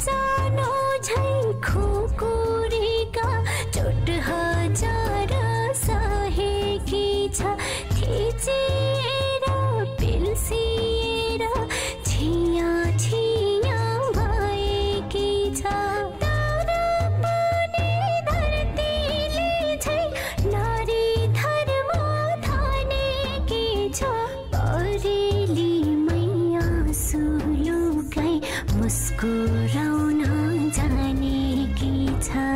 जानो झै खोकुरेका चोट हजार सहेकी छ थिचेर पिल्सिएर छिया छिया भएकी छ तर पनि धरतीले झै नारी धर्म थानेकी छ परेली मैया सुलुकाई मुस्कुराउन जानेकी छ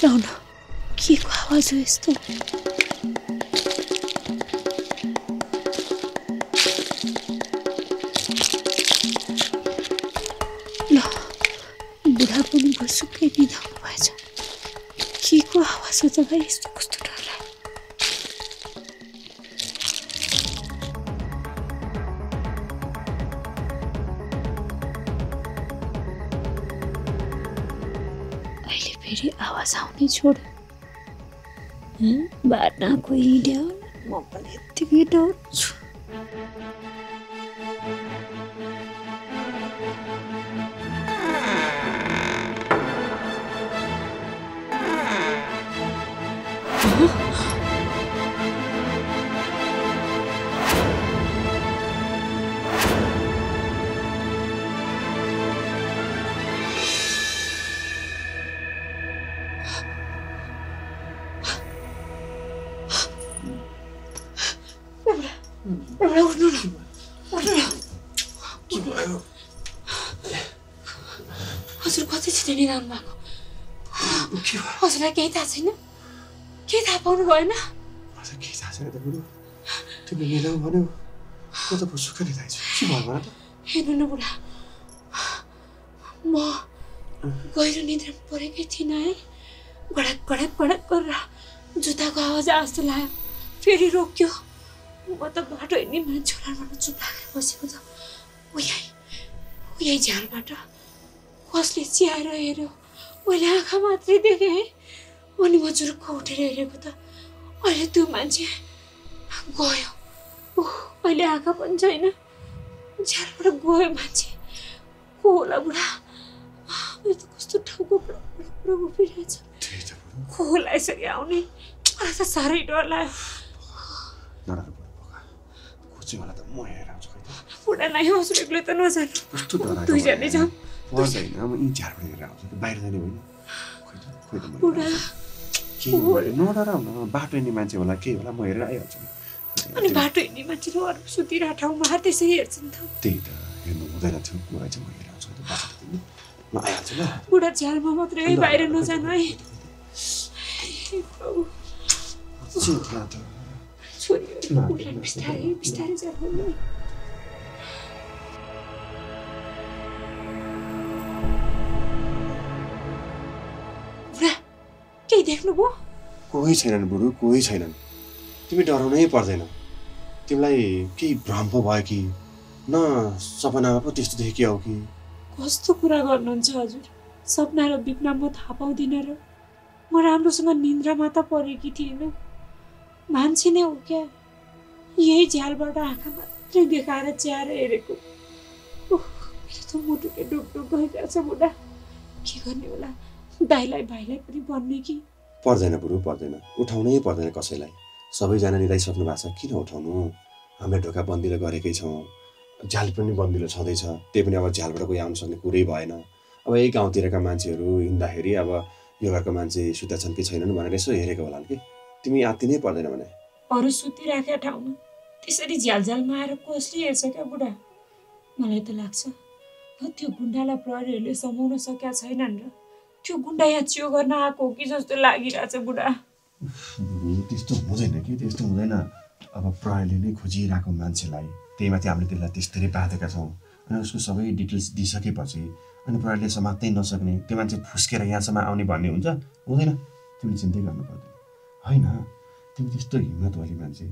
लाउन के को आवाज हो यस्तो ल बुढा पनि भसुक्कै बिदाउनु भएछ के को आवाज हो त भाइ यस्तो कस्तो डर लाग्यो फेरि आवाज आउने छोड्यो बाटो कोही हिँड्यो म पनि यत्तिकै डर्छु हजुर कति छिटो निदाउनु भएको हजुरलाई केही थाहा छैन केही थाहा पाउनु भएन हजुर केही थाहा छैन त बुढो तिमीले मिलाउ भन्यो म त सुख लिँदैछु के भयो भन त हेर्नु न बुढा म गहिरो निद्रामा परेकै थिइनँ है गडक गडक गडक गरेर जुत्ताको आवाज जस्तो लाग्यो फेरि रोक्यो म त बाटो हिँड्ने मान्छे होला भनेर चुप लागेर बसेको त यही झ्यालबाट कसले चिहाएर हेऱ्यो मैले आँखा मात्रै देखेँ है अनि म जुरुक्क उठेर हेरेको त अहिले त्यो मान्छे गयो अहिले आँखा पनि छैन झ्यालबाट गयो मान्छे को होला बुढा यो त कस्तो ठाउँको उभिरहेछ को होला यसरी आउने मलाई त साह्रै डर लाग्यो मलाई त म हेरेर आउँछु खै त बुढा नै हजुर एक्लै त नजानु कस्तो डर लाग्यो दुईजनै जाउँ पर्दैन म यी झारबाट हेरेर आउँछु बाहिर जाने होइन खोइ त बुढा के नडराउ न बाटो हिँड्ने मान्छे होला के होला म हेरेर आइहाल्छु अनि बाटो हिँड्ने मान्छेले अरू सुतिरहेको ठाउँमा त्यसै हेर्छ नि त त्यही त हेर्नु हुँदैन थियो मलाई चाहिँ म हेरेर आउँछु म आइहाल्छु ल बुढा झ्यालमा मात्रै बाहिर नजानु है छोरी बिस्तारै बिस्तारै जानु बुढा केही देख्नुभयो कोही छैनन् बुढो कोही छैनन् तिमी डराउनै पर्दैन तिमीलाई केही भ्रम पो भयो कि न सपनामा पो त्यस्तो देखियो कि कस्तो कुरा गर्नुहुन्छ हजुर सपना र बिपना म थाहा पाउँदिनँ र म राम्रोसँग निन्द्रामा त परेकी थिएन मान्छे नै हो क्या यही झ्यालबाट आँखा मात्रै देखाएर च्याएर हेरेको मेरो त मुटुले डुकडुक गइरहेछ बुढा के गर्ने होला दाइलाई भाइलाई पनि भन्ने कि पर्दैन बुढो पर्दैन उठाउनै पर्दैन कसैलाई सबैजना निदाइसक्नु भएको छ किन उठाउनु हामीले ढोका बन्दिलो गरेकै छौँ झ्याल पनि बन्दिलो छँदैछ त्यही पनि अब झ्यालबाट कोही आउन सक्ने कुरै भएन अब यही गाउँतिरका मान्छेहरू हिँड्दाखेरि अब यो घरको मान्छे सुत्ता छन् कि छैनन् भनेर यसो हेरेको होला कि तिमी आत्ति नै पर्दैन भने अरू सुतिराखेका ठाउँमा त्यसरी झ्यालझ्यालमा आएर कसले हेर्छ क्या बुढा मलाई त लाग्छ त्यो गुन्डालाई प्रहरीहरूले समाउन सकेका छैनन् र त्यो गुन्डा यहाँ चियो गर्न आएको हो कि जस्तो लागिरहेछ बुढा। त्यस्तो हुँदैन कि, त्यस्तो हुँदैन। अब प्रहरीले नै खोजिरहेको मान्छेलाई, त्यही माथि हामीले त्यसलाई त्यस्तै बाँधेका छौँ। अनि उसको सबै डिटेल्स दिइसकेपछि अनि प्रहरीले समात्नै नसक्ने, त्यो मान्छे फुस्केर यहाँसम्म आउने भन्ने हुन्छ? हुँदैन। तिमीले चिन्तै गर्नु पर्दैन। होइन, तिमी त्यस्तो हिम्मतवाली मान्छे,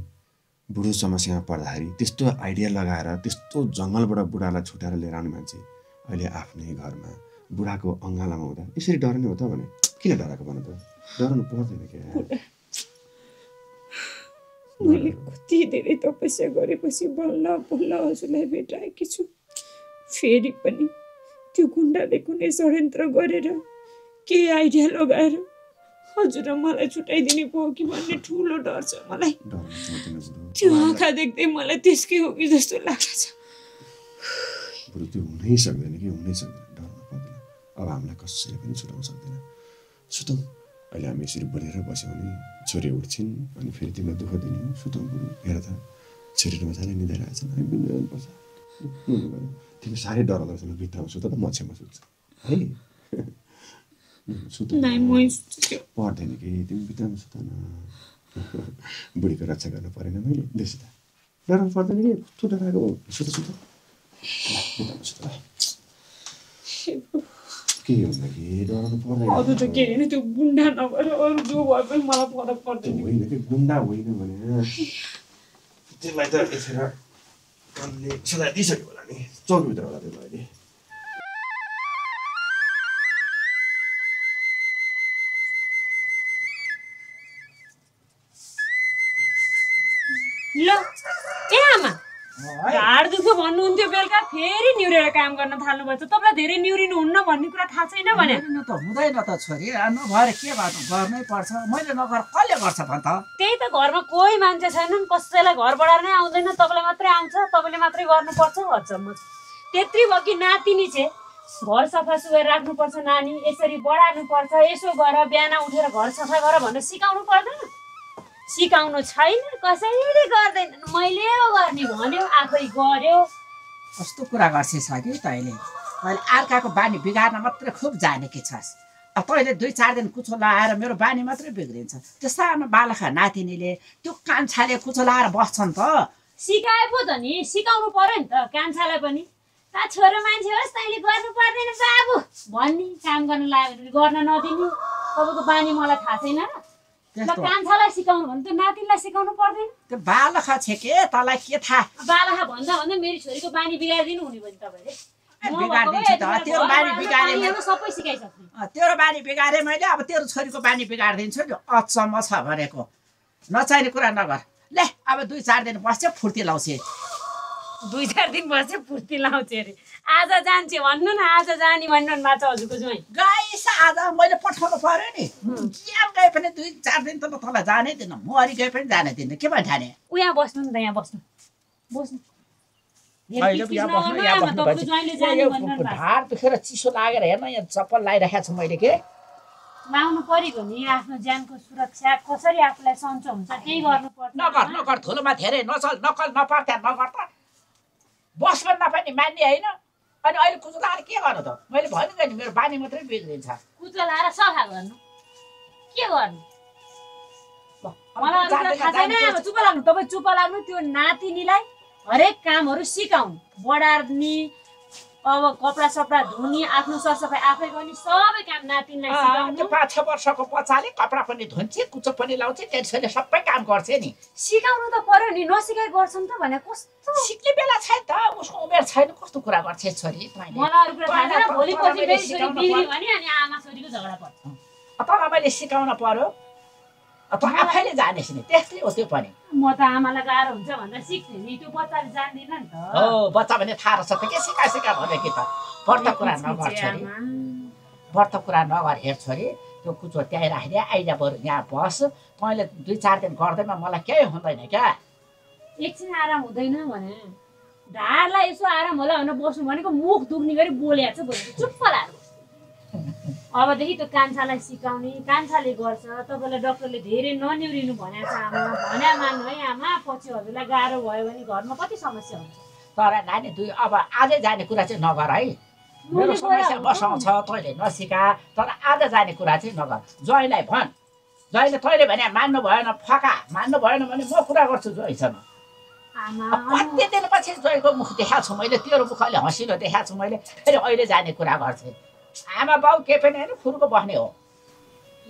बुढो समस्यामा पर्दाखेरि त्यस्तो आइडिया लगाएर त्यस्तो जङ्गलबाट बुढालाई छुटाएर लिएर आउने मान्छे अहिले आफ्नै घरमा बुढाको अङ्गालामा हुँदा यसरी डराउने हो त भने किन डराएको भन त? डराउनु पर्दैन क्या। मैले कति धेरै तपस्या गरेपछि बल्ल बल्ल हजुरलाई भेटाएकी छु। फेरि पनि त्यो गुन्डाले कुनै षड्यन्त्र गरेर केही आइडिया लगाएर हजुर र मलाई छुटाइदिने भयो कि भन्ने ठुलो डर छ मलाई। त्यो आँखा देख्दै मलाई त्यसकै हो कि जस्तो लाग्छ। बरु त्यो हुनै सक्दैन कि, हुनै सक्दैन। डर्नु पर्दैन। अब हामीलाई कसैले पनि छुटाउन सक्दैन। सुतौँ। अहिले हामी यसरी बोलेर बस्यौँ भने छोरी उठ्छिन् अनि फेरि तिमीलाई दुःख दिने हो। सुतौँ बरु। हेर त छोरी मजाले निदाइरहेछन्, हामी पनि जानुपर्छ। तिमी साह्रै डराउँदो रहेछ। भित्तामा सुत त, म छेउमा सुत्छु है। सुत पर्दैन कि, तिमी भित्तामा सुत न। बुढीको रक्षा गर्नु परेन मैले? देश त डराउनु पर्दैन कि, कस्तो डराएको हो। सुत सुत भित्तामा सुत। के हुँदा कि डराउनु पर्दैन। अरू त के होइन, त्यो गुन्डा नभएर अरू जो भए पनि मलाई फरक पर्दैन। होइन कि, गुन्डा होइन भने त्यसलाई त यतिखेर कामले सजाय दिइसक्यो होला नि। चौकीभित्र होला त्यो अहिले। ल ए आमा, ढाड दुख्यो भन्नुहुन्थ्यो, बेलुका फेरि निहुरेर काम गर्न थाल्नुपर्छ। तपाईँलाई धेरै निहुरिनु हुन्न भन्ने कुरा थाहा छैन भने? त हुँदैन त छोरी, नभएर के गर्नु, गर्नै पर्छ। मैले नगर कसले गर्छ भन् त? त्यही त, घरमा कोही मान्छे छैनन्, कसैलाई घर बढाएर नै आउँदैन, तपाईँलाई मात्रै आउँछ, तपाईँले मात्रै गर्नुपर्छ। हचम्म त्यत्रै भयो कि नातिनी छे, घर सफा सुग्घर राख्नुपर्छ, नानी यसरी बढार्नुपर्छ, यसो गर, बिहान उठेर घर सफा गर भनेर सिकाउनु पर्दैन? सिकाउनु छैन, कसैले गर्दैन। मैले गर्ने भन्यो, आफै गर्यो। कस्तो कुरा गर्छस् कि तैँले? तैँले अर्काको बानी बिगार्न मात्रै खुब जानेकी छस्। अब तैँले 2-4 दिन कुचो लगाएर मेरो बानी मात्रै बिग्रिन्छ। त्यो सानो बालखा नातिनीले त्यो कान्छाले कुचो लगाएर बस्छन् त? सिकाए पो त नि, सिकाउनु पर्यो नि त कान्छालाई पनि। ता छोरो मान्छे होस्, तैँले गर्नु पर्दैन बाबु भन्ने, काम गर्न लाग्यो भने गर्न नदिने। तपाईँको बानी मलाई थाहा छैन र? कान्छालाई सिकाउनु भने त नातिनीलाई सिकाउनु पर्दैन? त्यो बालखा छे के, तँलाई के थाहा? बालखा भन्दा भन्दा मेरो छोरीको बानी बिगारिदिनु हुने भयो नि तपाईँले। बिगारिदिन्छु त, तेरो बानी बिगारे, सबै सिकाइसक्ने। तेरो बानी बिगारे मैले, अब तेरो छोरीको बानी बिगारिदिन्छु नि। अचम्म छ भनेको, नचाहिने कुरा नगर। ले अब 2-4 दिन बस्छ, फुर्ती लाउँछ। 2-4 दिन बस्छ, फुर्ती लाउँछ अरे। आज जान्छ भन्नु न, आज जाने भन्नु भएको छ हजुरको ज्वाइँ। गाइस आज मैले पठाउनु पर्यो नि। यहाँ गए पनि 2-4 दिन त म तँलाई जानै दिन्न, म अरू गए पनि जानै दिन्न। के भन्छ ठाने? यहाँ बस्नु नि त, यहाँ बस्नु बस्नु। ढाड दुखेर चिसो लागेर हेर्न, यहाँ चप्पल लगाइरहेको छु मैले। के लाउनु परेको नि, आफ्नो ज्यानको सुरक्षा कसरी आफूलाई सन्चो हुन्छ त्यही गर्नुपर्छ। नगर धुलोमा धेरै नचल, नकल नपर, त्यहाँ नगर त। बस्न नपाउने मान्ने होइन। अनि अहिले कुचो लगाएर के गर्नु त? मैले भन्नु नि, मेरो बानी मात्रै बिग्रिन्छ। कुचो लगाएर सफा गर्नु के गर्नु? मलाई थाहा छैन। अब चुप लाग्नु, तपाईँ चुप लाग्नु। त्यो नातिनीलाई हरेक कामहरू सिकाउनु, बढार्ने, अब कपडा सपडा धुने, आफ्नो सरसफाइ आफै गर्ने, सबै काम नातिनीलाई सिकाउनु। 5-6 वर्षको बच्चाले कपडा पनि धुन्छ, कुचो पनि लाउँछ, टेन्सनले सबै काम गर्छ नि। सिकाउनु त पर्यो नि, नसिकाइ गर्छन् त भने कस्तो? सिक्ने बेला छैन त, उसको उमेर छैन। कस्तो कुरा गर्छ छोरी? मलाई अरू कुरा थाहा छैन। भोलिपछि फेरि छोरी बिग्रियो भने अनि आमा छोरीको झगडा पर्छ। तँलाई मैले सिकाउन पर्यो, त आफैले जानेस् नि। त्यस्तै हो त्यो पनि। म त आमालाई गाह्रो हुन्छ भनेर सिक्थेँ नि, त्यो बच्चाले जान्दैन नि त। हो, बच्चा भने थाहा रहेछ त, के सिका भने कि त। व्रत कुरा नगर छोरी, व्रत कुरा नगर। हेर छोरी, त्यो कुचो त्यहीँ राखिदिए, आइज बरु यहाँ बस। तैँले 2-4 दिन गर्दैमा मलाई केही हुँदैन क्या। एकछिन आराम हुँदैन भने ढाडलाई यसो आराम होला भनेर बस्नु भनेको मुख दुख्ने गरी बोलेको छ। बोलेको चुप्प लागेको। अबदेखि त्यो कान्छालाई सिकाउने, कान्छाले गर्छ। तपाईँलाई डक्टरले धेरै ननिहुरिनु भनेको छ आमा, भने मान्नु है आमा। पछि हजुरलाई गाह्रो भयो भने घरमा कति समस्या हुन्छ। तर नानी अब आजै जाने कुरा चाहिँ नगर है। मेरो समस्या बसाउँछ तैँले नसिका तर आज जाने कुरा चाहिँ नगर ज्वाइँलाई भन ज्वाइँले तैँले भने मान्नु भएन फका मान्नु भएन भने म कुरा गर्छु ज्वाइँसँग कति दिनपछि ज्वाइँको मुख देखाएको छु मैले तेरो मुख अहिले हँसिलो देखाएको छु मैले फेरि अहिले जाने कुरा गर्छु आमा बाउ के पनि होइन फुर्को बस्ने हो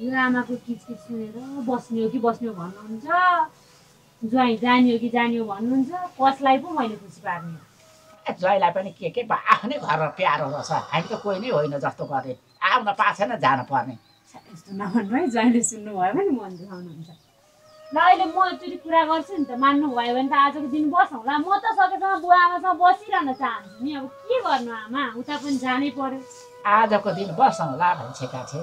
यो आमाको किचकिच सुनेर बस्ने हो कि बस्ने हो भन्नुहुन्छ ज्वाइँ जाने हो कि जाने हो भन्नुहुन्छ कसलाई पो मैले खुसी पार्ने ज्वाइँलाई पनि के आफ्नै घरमा प्यारो रहेछ हामी त कोही नै होइन जस्तो गर्ने आउन पाएको छैन जानु पर्ने यस्तो नभन्नु है ज्वाइँले सुन्नुभयो भने मन दुखाउनुहुन्छ ल अहिले म एकचोटि कुरा गर्छु नि त मान्नुभयो भने त आजको दिन बसौँला म त सकेसम्म बुवा आमासँग बसिरहन चाहन्छु नि अब के गर्नु आमा उता पनि जानै पर्यो आजको दिन बसौँला भन्छेका छे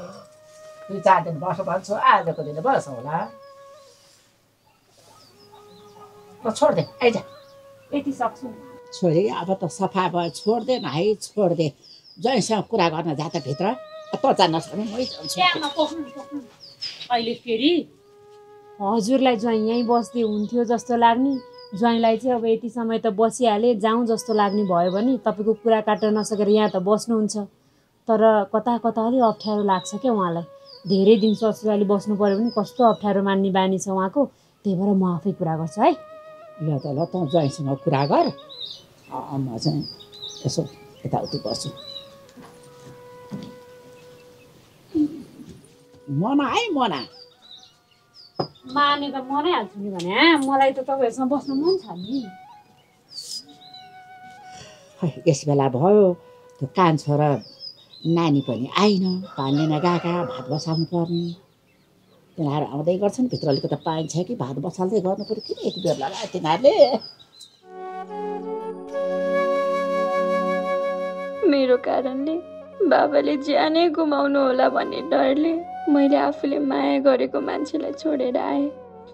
2-4 दिन बस भन्छु आजको दिन बसौँला ल छोड दे आइज यति सक्छु छोरी अब त सफा भयो छोड दे न है छोड दे ज्वाइँसँग कुरा गर्न जा त भित्र त जान्नस् भने मै जान्छु अहिले फेरि हजुरलाई ज्वाइँ यहीँ बस्दै हुन्थ्यो जस्तो लाग्ने ज्वाइँलाई चाहिँ अब यति समय त बसिहाले जाउँ जस्तो लाग्ने भयो भने तपाईँको कुरा काट्न नसकेर यहाँ त बस्नुहुन्छ तर कता कता अलि अप्ठ्यारो लाग्छ क्या उहाँलाई धेरै दिन ससुराली बस्नु पर्यो भने कस्तो अप्ठ्यारो मान्ने बानी छ उहाँको त्यही भएर म आफै कुरा गर्छु है ल त ल त ज्वाइँसँग कुरा गर म चाहिँ यसो यताउति गर्छु मना है मना माने त मनै हाल्छु नि भने मलाई त तपाईँहरूसँग बस्नु मन छ नि यस बेला भयो त्यो कान्छो र नानी पनि आइन पानी लिन गएका भात बसाल्नु पर्ने तिनीहरू आउँदै गर्छन् भित्र अलिकति पाइन्छ कि भात बसाल्दै गर्नु पर्यो किन यति बेर लगायो तिनीहरूले मेरो कारणले बाबाले ज्यानै गुमाउनु होला भन्ने डरले मैले आफूले माया गरेको मान्छेलाई छोडेर आएँ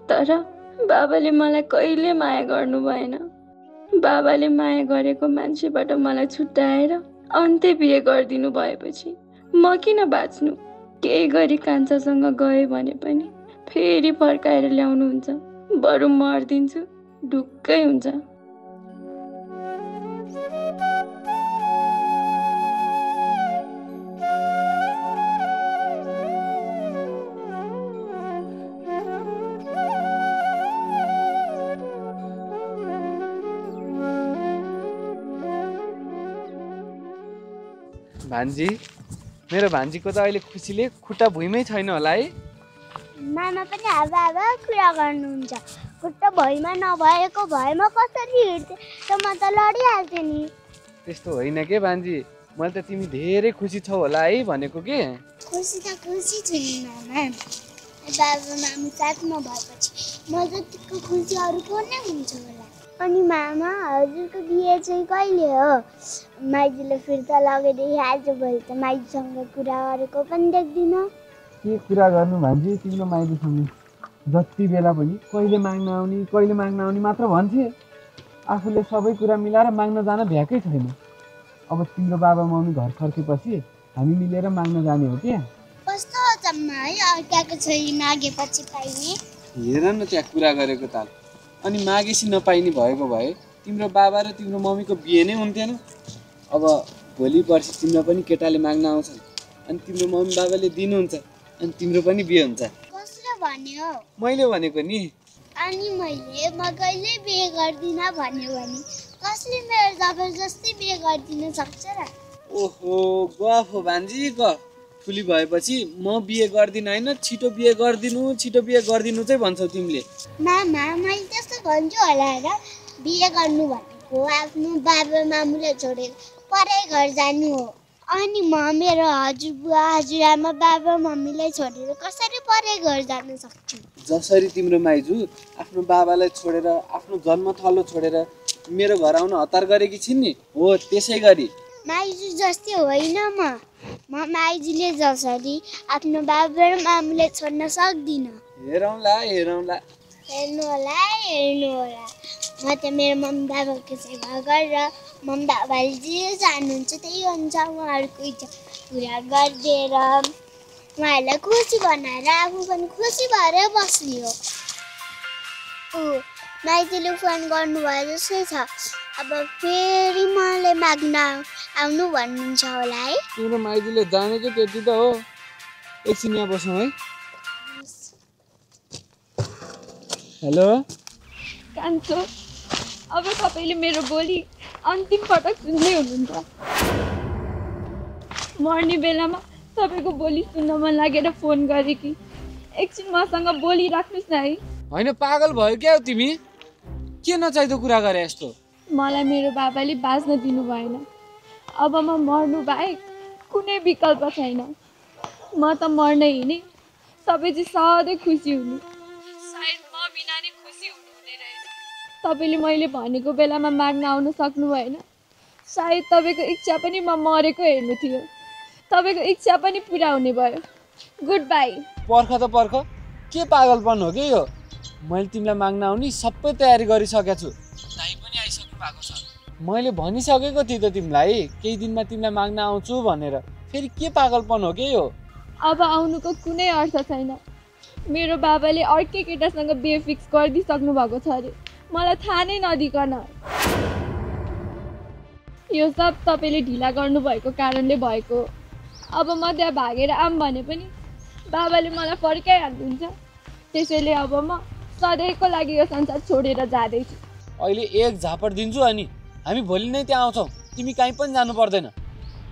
तर बाबाले मलाई कहिले माया गर्नु भएन बाबाले माया गरेको मान्छेबाट मलाई छुट्याएर अन्त्य बिहे गरिदिनु भएपछि म किन बाँच्नु केही गरी कान्छासँग गएँ भने पनि फेरि फर्काएर ल्याउनुहुन्छ बरु मर्दिन्छु ढुक्कै हुन्छ भान्जी मेरो भान्जीको त अहिले खुसीले खुट्टा भुइँमै छैन होला है मामा पनि हावा कुरा गर्नुहुन्छ खुट्टा भुइँमा नभएको भएमा कसरी हिँड्थे त म त लडिहाल्थेँ नि त्यस्तो होइन के भान्जी मैले त तिमी धेरै खुसी छौ होला है भनेको के खुसी त खुसी छु नि मामा बाबा मामी साथमा भएपछि म जतिको खुसी अरू को नै हुन्छ होला अनि मामा हजुरको बिहे चाहिँ कहिले हो माइजूले फिर्ता लगेदेखि आजभोलि त माइजूसँग कुरा गरेको पनि देख्दिनँ के कुरा गर्नु भान्जी तिम्रो माइजूसँग जति बेला पनि कहिले माग्न आउने मात्र भन्छे आफूले सबै कुरा मिलाएर माग्न जान भ्याएकै छैन अब तिम्रो बाबा मम्मी घर फर्केपछि हामी मिलेर माग्न जाने हो के कस्तो हो जम्मा है अर्काको छोरी मागेपछि पाइने हेर न त्यहाँ कुरा गरेको ताल अनि मागेपछि नपाइने भएको भए तिम्रो बाबा र तिम्रो मम्मीको बिहे नै हुन्थेन अब भोलि पर्सि तिम्रो पनि केटाले माग्न आउँछन् अनि तिम्रो मम्मी बाबाले दिनुहुन्छ अनि तिम्रो पनि बिहे हुन्छ कसले भन्यो मैले भनेको नि अनि मैले म कहिले बिहे गर्दिनँ भन्यो भने कसले मेरो जबरजस्ती बिहे गरिदिन सक्छ र ओहो गफ हो भान्जी गफ ठुली भएपछि म बिहे गर्दिनँ होइन छिटो बिहे गरिदिनु चाहिँ भन्छौ तिमीले मामा मैले त्यस्तो भन्छु होला र बिहे गर्नु भनेको आफ्नो बाबा मामुलाई छोडेर परै घर जानु हो अनि म मेरो हजुरबुवा हजुरआमा बाबा मम्मीलाई छोडेर कसरी परै घर जान सक्छु जसरी तिम्रो माइजू आफ्नो बाबालाई छोडेर आफ्नो जन्मथलो छोडेर मेरो घर आउन हतार गरेकी छिन् नि हो त्यसै गरी माइजू जस्तै होइन म माइजूले जसरी आफ्नो बाबा र मामुलाई छोड्न सक्दिनँ हेरौँला हेर्नु होला म त मेरो मम्मी बाबाको सेवा गरेर मम्मी बाबाले जे चाहनुहुन्छ त्यही अनुसार उहाँहरूको इच्छा पुरा गरिदिएर उहाँहरूलाई खुसी बनाएर आफू पनि खुसी भएर बस्ने हो माइतीले फोन गर्नुभयो जस्तै छ अब फेरि मलाई माग्न आउनु भन्नुहुन्छ होला है। तिम्रो माइतीले जानेकै त्यति त हो। एकछिन यहाँ बसौँ है। हेलो कान्छो, अब तपाईँले मेरो बोली अन्तिम पटक सुन्दै हुनुहुन्छ। मर्ने बेलामा तपाईँको बोली सुन्न मन लागेर फोन गरेँ कि एकछिन मसँग बोली राख्नुहोस् न है। होइन पागल भयो क्या हो तिमी? के नचाहिँदो कुरा गरे यस्तो? मलाई मेरो बाबाले बाँच्न दिनु भएन। अब म मर्नु बाहेक कुनै विकल्प छैन। म त मर्न हिँडेँ, तपाईँ चाहिँ सधैँ खुसी हुनु। सायद म बिना नै खुसी हुनुहुँदै रहेछ। तपाईँले मैले भनेको बेलामा माग्न आउन सक्नु भएन। सायद तपाईँको इच्छा पनि म मरेको हेर्नु थियो। तपाईँको इच्छा पनि पुरा हुने भयो। Good by. पर्ख त पर्ख, के पागलपन हो कि यो? मैले तिमीलाई माग्न आउने सबै तयारी गरिसकेको छु। दाइ पनि आइसक्नु भएको छ। मैले भनिसकेको थिएँ त तिमीलाई केही दिनमा तिमीलाई माग्न आउँछु भनेर। फेरि के पागलपन हो कि यो? अब आउनुको कुनै अर्थ छैन। मेरो बाबाले अर्कै केटासँग बिहे फिक्स गरिदिइसक्नु भएको छ अरे, मलाई थाहा नै नदिकन। यो सब तपाईँले ढिला गर्नुभएको कारणले भएको। अब म त्यहाँ भागेर आऊँ भने पनि बाबाले मलाई फर्काइहाल्नुहुन्छ। त्यसैले अब म सधैँको लागि यो संसार छोडेर जाँदैछु। अहिले एक झापड दिन्छु अनि हामी भोलि नै त्यहाँ आउँछौँ। तिमी कहीँ पनि जानु पर्दैन।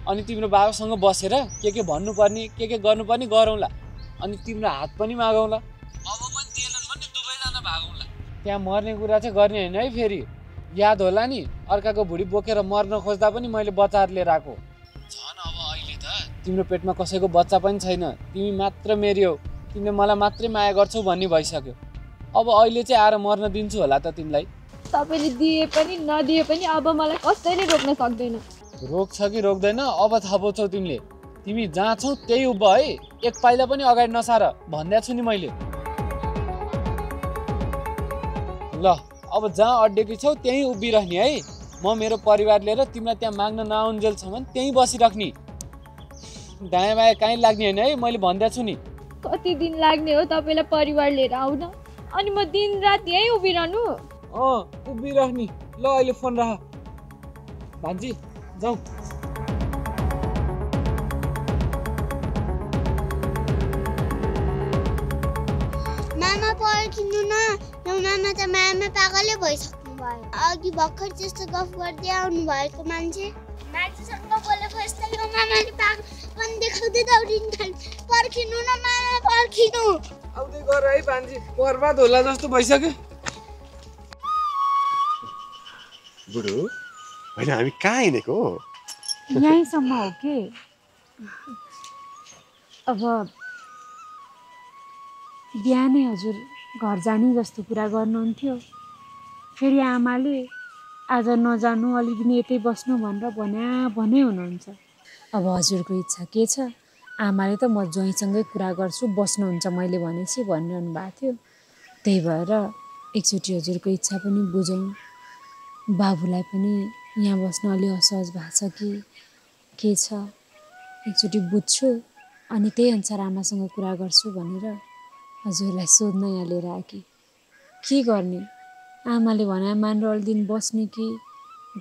अनि तिम्रो बाबासँग बसेर के भन्नुपर्ने के गर्नुपर्ने गरौँला। अनि तिम्रो हात पनि मागौँला। अब पनि दिएनन् भने दुवैजना भागौँला। त्यहाँ मर्ने कुरा चाहिँ गर्ने होइन है। फेरि याद होला नि, अर्काको भुँडी बोकेर मर्न खोज्दा पनि मैले बचाएर लिएर आएको। झन् अब अहिले त तिम्रो पेटमा कसैको बच्चा पनि छैन। तिमी मात्र मेरी हौ। तिमीले मलाई मात्रै माया गर्छौ भन्ने भइसक्यो। अब अहिले चाहिँ आएर मर्न दिन्छु होला त तिमीलाई। तपाईँले दिए पनि नदिए पनि अब मलाई कसैले रोक्न सक्दैन। रोक्छ कि रोक्दैन अब थाहा पाउँछौ तिमीले। तिमी जहाँ छौ त्यही उभ है। एक पाइला पनि अगाडि नसार भन्दै छु नि मैले। ल अब जहाँ अड्डेकी छौ त्यहीँ उभिरहने है। म मेरो परिवार लिएर तिमीलाई त्यहाँ माग्न नआउन्जेलसम्म त्यहीँ बसिराख्ने। दायाँ बायाँ कहीँ लाग्ने होइन है, मैले भन्दै छु नि। कति दिन लाग्ने हो तपाईँलाई परिवार लिएर आउन? अनि म दिन रात यहीँ उभिरहनु? उभिरहने। ल अहिले फोन राख भान्जी, जाउँ। मामा पर्खिनु न। मामा त मामा पागलै भइसक्नु भयो। अघि भर्खर त्यस्तो गफ गर्दै आउनु भएको मान्छे मान्छेसँग बोलेको यस्तै हो। मामाले पागल पनि देखाउँदै दौडिनु थाल्यो। पर्खिनु न मामा, पर्खिनु। आउँदै गर है भान्जी, बर्बाद होला जस्तो भइसक्यो। बुढो होइन, हामी कहाँ हिँडेको? यहीँसम्म हो कि। अब बिहानै हजुर घर जाने जस्तो कुरा गर्नुहुन्थ्यो। फेरि आमाले आज नजानु, अलि दिन यतै बस्नु भनेर भने हुनुहुन्छ। अब हजुरको इच्छा के छ? आमाले त म ज्वाइँसँगै कुरा गर्छु, बस्नुहुन्छ मैले भनेपछि भनिरहनु भएको थियो। त्यही भएर एकचोटि हजुरको इच्छा पनि बुझौँ। बाबुलाई पनि यहाँ बस्न अलि असहज भएको छ कि के छ, एकचोटि बुझ्छु अनि त्यही अनुसार आमासँग कुरा गर्छु भनेर हजुरलाई सोध्न यहाँ लिएर आएँ कि के गर्ने। आमाले भने मानेर अलि दिन बस्ने कि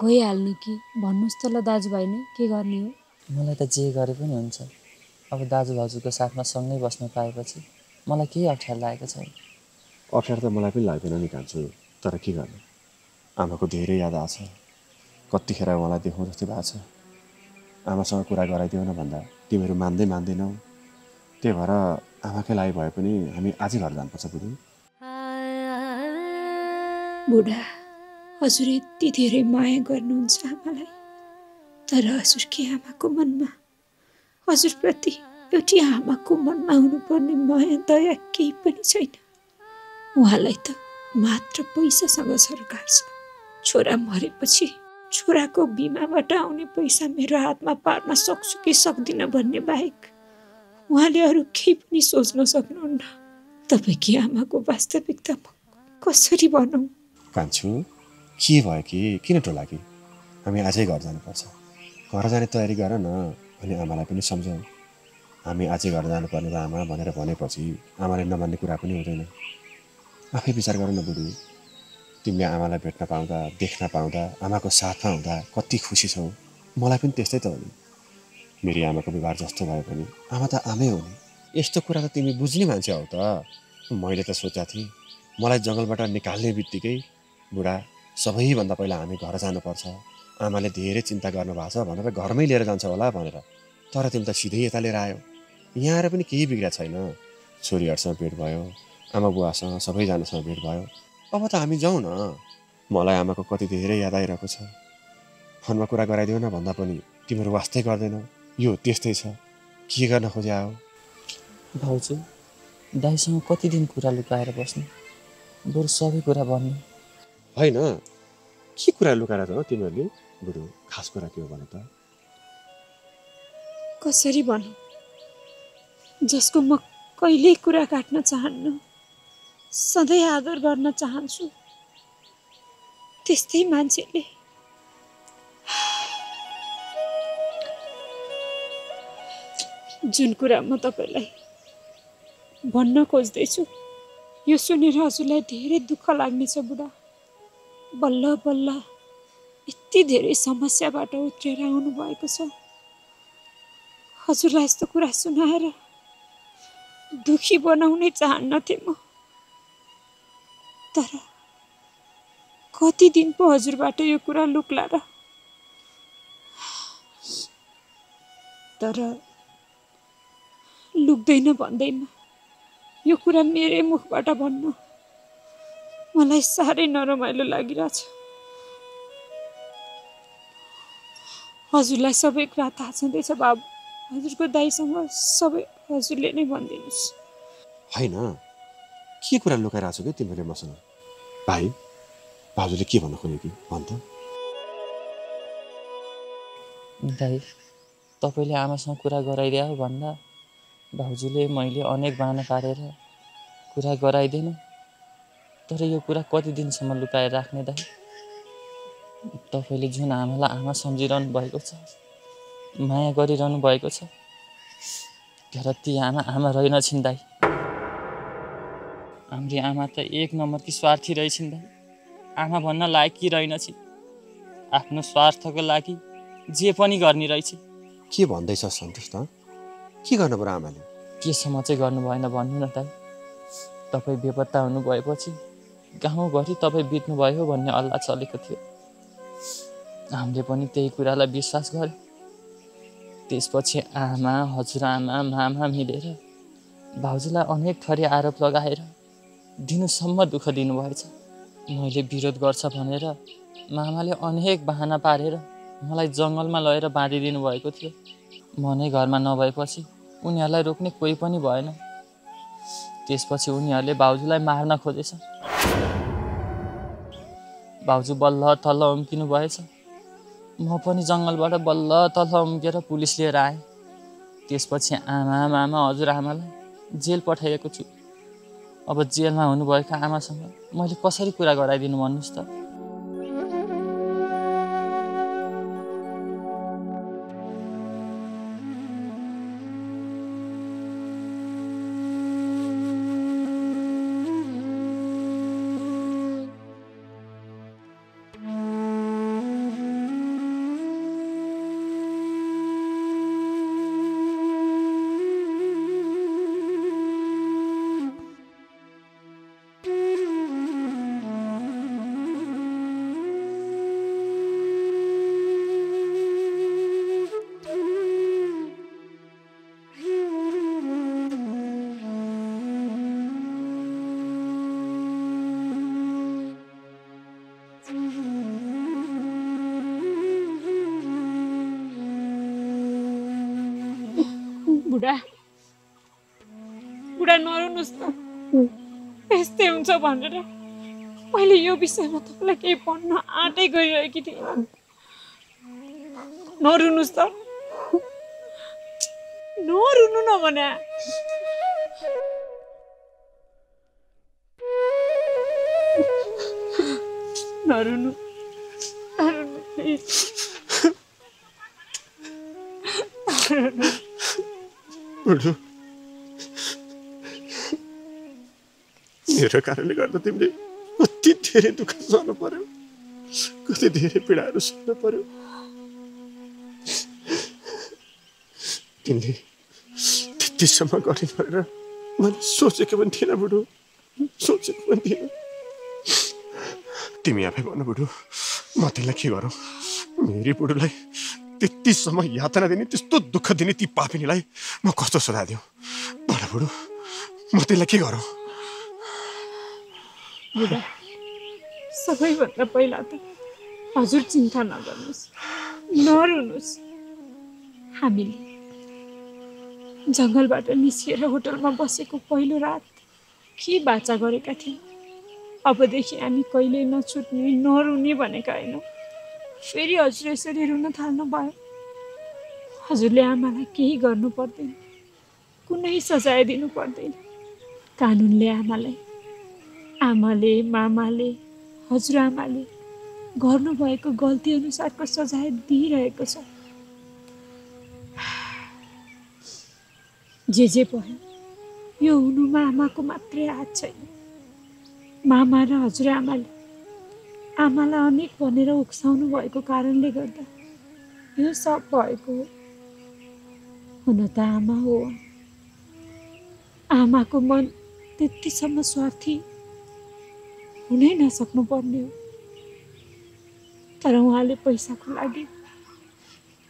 गइहाल्ने कि भन्नुहोस् त ल दाजुभाइ नै, के गर्ने हो? मलाई त जे गरे पनि हुन्छ। अब दाजु भाउजूको साथमा सँगै बस्न पाएपछि मलाई केही अप्ठ्यारो लागेको छैन। अप्ठ्यारो त मलाई पनि लाग्दैन नि कान्छु, तर के गर्ने, आमाको धेरै याद आछ। कतिखेर मलाई देखाउँ जस्तै भएको छ। आमासँग कुरा गराइदिउ न भन्दा तिमीहरू मान्दैनौ। त्यही भएर आमाकै लागि भए पनि हामी आजै घर जानुपर्छ। बुढा, हजुर यति धेरै माया गर्नुहुन्छ आमालाई, तर हजुरकी आमाको मनमा हजुरप्रति एउटी आमाको मनमा हुनुपर्ने माया दया केही पनि छैन। उहाँलाई त मात्र पैसासँग सरकार छ। छोरा मरेपछि छोराको बिमाबाट आउने पैसा मेरो हातमा पार्न सक्छु कि सक्दिनँ भन्ने बाहेक उहाँले अरू केही पनि सोच्न सक्नुहुन्न। तपाईँकी आमाको वास्तविकता कसरी भनौँ? कान्छु, के भयो कि किन टोलाकी? हामी आजै घर जानुपर्छ। घर जाने तयारी गर न अनि आमालाई पनि सम्झाउँ। हामी आजै घर जानुपर्ने आमा भनेर भनेपछि आमाले नमान्ने कुरा पनि हुँदैन। आफै विचार गर न बुढी, तिमीले आमालाई भेट्न पाउँदा, देख्न पाउँदा, आमाको साथमा हुँदा कति खुसी छौ। मलाई पनि त्यस्तै त हो नि। मेरी आमाको व्यवहार जस्तो भए पनि आमा त आमै हो नि। यस्तो कुरा त तिमी बुझ्ने मान्छे हौ त। मैले त सोचेको थिएँ मलाई जङ्गलबाट निकाल्ने बित्तिकै बुढा सबैभन्दा पहिला हामी घर जानुपर्छ, आमाले धेरै चिन्ता गर्नुभएको छ भनेर घरमै लिएर जान्छ होला भनेर। तर तिमी त सिधै यता लिएर आयो। यहाँ आएर पनि केही बिग्रिया छैन। छोरीहरूसँग भेट भयो, आमा बुवासँग सबैजनासँग भेट भयो। अब त हामी जाउँ न। मलाई आमाको कति धेरै याद आइरहेको छ। फोनमा कुरा गराइदियो न भन्दा पनि तिमीहरू वास्तै गर्दैनौ। यो त्यस्तै छ, के गर्न खोज्या हो? भाउजू दाइसँग कति दिन कुरा लुकाएर बस्नु, बरु सबै कुरा भन्नु। होइन, के कुरा लुकाएर त हो तिमीहरूले? बरु खास कुरा के हो भने त? कसरी भनौँ, जसको म कहिल्यै कुरा काट्न चाहन्न, सधैँ आदर गर्न चाहन्छु, त्यस्तै मान्छेले जुन कुरा म तपाईँलाई भन्न खोज्दैछु यो सुनेर हजुरलाई धेरै दुःख लाग्नेछ बुढा। बल्ल बल्ल यति धेरै समस्याबाट उत्रेर आउनु भएको छ। हजुरलाई यस्तो कुरा सुनाएर दुखी बनाउनै चाहन्नथे म। तर कति दिन पो हजुरबाट यो कुरा लुक्ला र। तर लुक्दैन भन्दैमा यो कुरा मेरै मुखबाट भन्न मलाई साह्रै नरमाइलो लागिरहेछ। हजुरलाई सबै कुरा थाहा छँदैछ बाबु। हजुरको दाइसँग सबै हजुरले नै भनिदिनुहोस्। होइन, के कुरा लुकाइरहेको छौ कि तिमीले मसँग? भाइ, भाउजूले के भन्नु खोज्यो कि भन् त? दाइ, तपाईँले आमासँग कुरा गराइदिया हो भन्दा भाउजूले मैले अनेक बहाना पारेर कुरा गराइदिएन। तर यो कुरा कति दिनसम्म लुकाएर राख्ने दाइ? तपाईँले जुन आमालाई आमा सम्झिरहनु भएको छ, माया गरिरहनु भएको छ, तर ती आमा आमा रहेनछिन् दाइ। हाम्री आमा त एक नम्बरकी स्वार्थी रहेछिन् दाइ। आमा भन्न लायक कि रहेनछिन्। आफ्नो स्वार्थको लागि जे पनि गर्ने रहेछ। के भन्दैछ सन्तोष त? के गर्नु पर्यो आमाले? केसम्म चाहिँ गर्नु भएन भन्नु न दाइ। तपाईँ बेपत्ता हुनु भएपछि गाउँभरि तपाईँ बित्नुभयो भन्ने हल्ला चलेको थियो। हामीले पनि त्यही कुरालाई विश्वास गर्यो। त्यसपछि आमा, हजुरआमा, मामा मिलेर भाउजूलाई अनेक थरी आरोप लगाएर दिनुसम्म दुःख दिनुभएछ। मैले विरोध गर्छ भनेर मामाले अनेक बहाना पारेर मलाई जङ्गलमा लगेर बाँधिदिनु भएको थियो। म नै घरमा नभएपछि उनीहरूलाई रोक्ने कोही पनि भएन। त्यसपछि उनीहरूले भाउजूलाई मार्न खोजेछ। भाउजू बल्ल तल्ल उम्किनु भएछ। म पनि जङ्गलबाट बल्ल तल्ल उम्केर पुलिस लिएर आएँ। त्यसपछि आमा, मामा, हजुरआमालाई जेल पठाइएको छु। अब जेलमा हुनुभएका आमासँग मैले कसरी कुरा गराइदिनु भन्नुहोस् त? बुढा नरुनुहोस् न। यस्तै हुन्छ भनेर मैले यो विषयमा तपाईँलाई केही भन्न आँटै गरिरहेकी थिएँ। नरुनुहोस् त, नरुनु न भने। नरुनु, नरुनु प्लिज। बुढो, मेरो कारणले गर्दा तिमीले कति धेरै दुःख सहनु पर्यो, कति धेरै पीडाहरू सहनु पर्यो। तिमीले त्यतिसम्म गर्ने भनेर मैले सोचेको पनि थिएन बुढो, सोचेको पनि थिएन। तिमी आफै भन्नु बुढो, म तिमीलाई के गरौँ? मेरी बुढोलाई त्यतिसम्म यातना दिने, त्यस्तो दुःख दिने ती पापिनीलाई म कस्तो सजाय दिउँ? भन बुढो, म तिमीलाई के गरौँ? बुढा, सबैभन्दा पहिला त हजुर चिन्ता नगर्नुहोस्, नरुनुहोस्। हामीले जङ्गलबाट निस्किएर होटलमा बसेको पहिलो रात के बाचा गरेका थियौँ। अबदेखि हामी कहिल्यै नछुट्ने, नरुने भनेका होइनौँ। फेरि हजुर यसरी रुन थाल्नु भयो। हजुरले आमालाई केही गर्नु पर्दैन, कुनै सजाय दिनु पर्दैन। कानुनले आमाले मामाले हजुरआमाले गर्नुभएको गल्ती अनुसारको सजाय दिइरहेको छ। जे भयो यो हुनुमा आमाको मात्रै हात छैन। मामा र हजुरआमाले आमालाई अनेक भनेर उक्साउनु भएको कारणले गर्दा यो सब भएको हो। हुन त आमा हो, आमाको मन त्यतिसम्म स्वार्थी हुनै नसक्नु पर्ने हो। तर उहाँले पैसाको लागि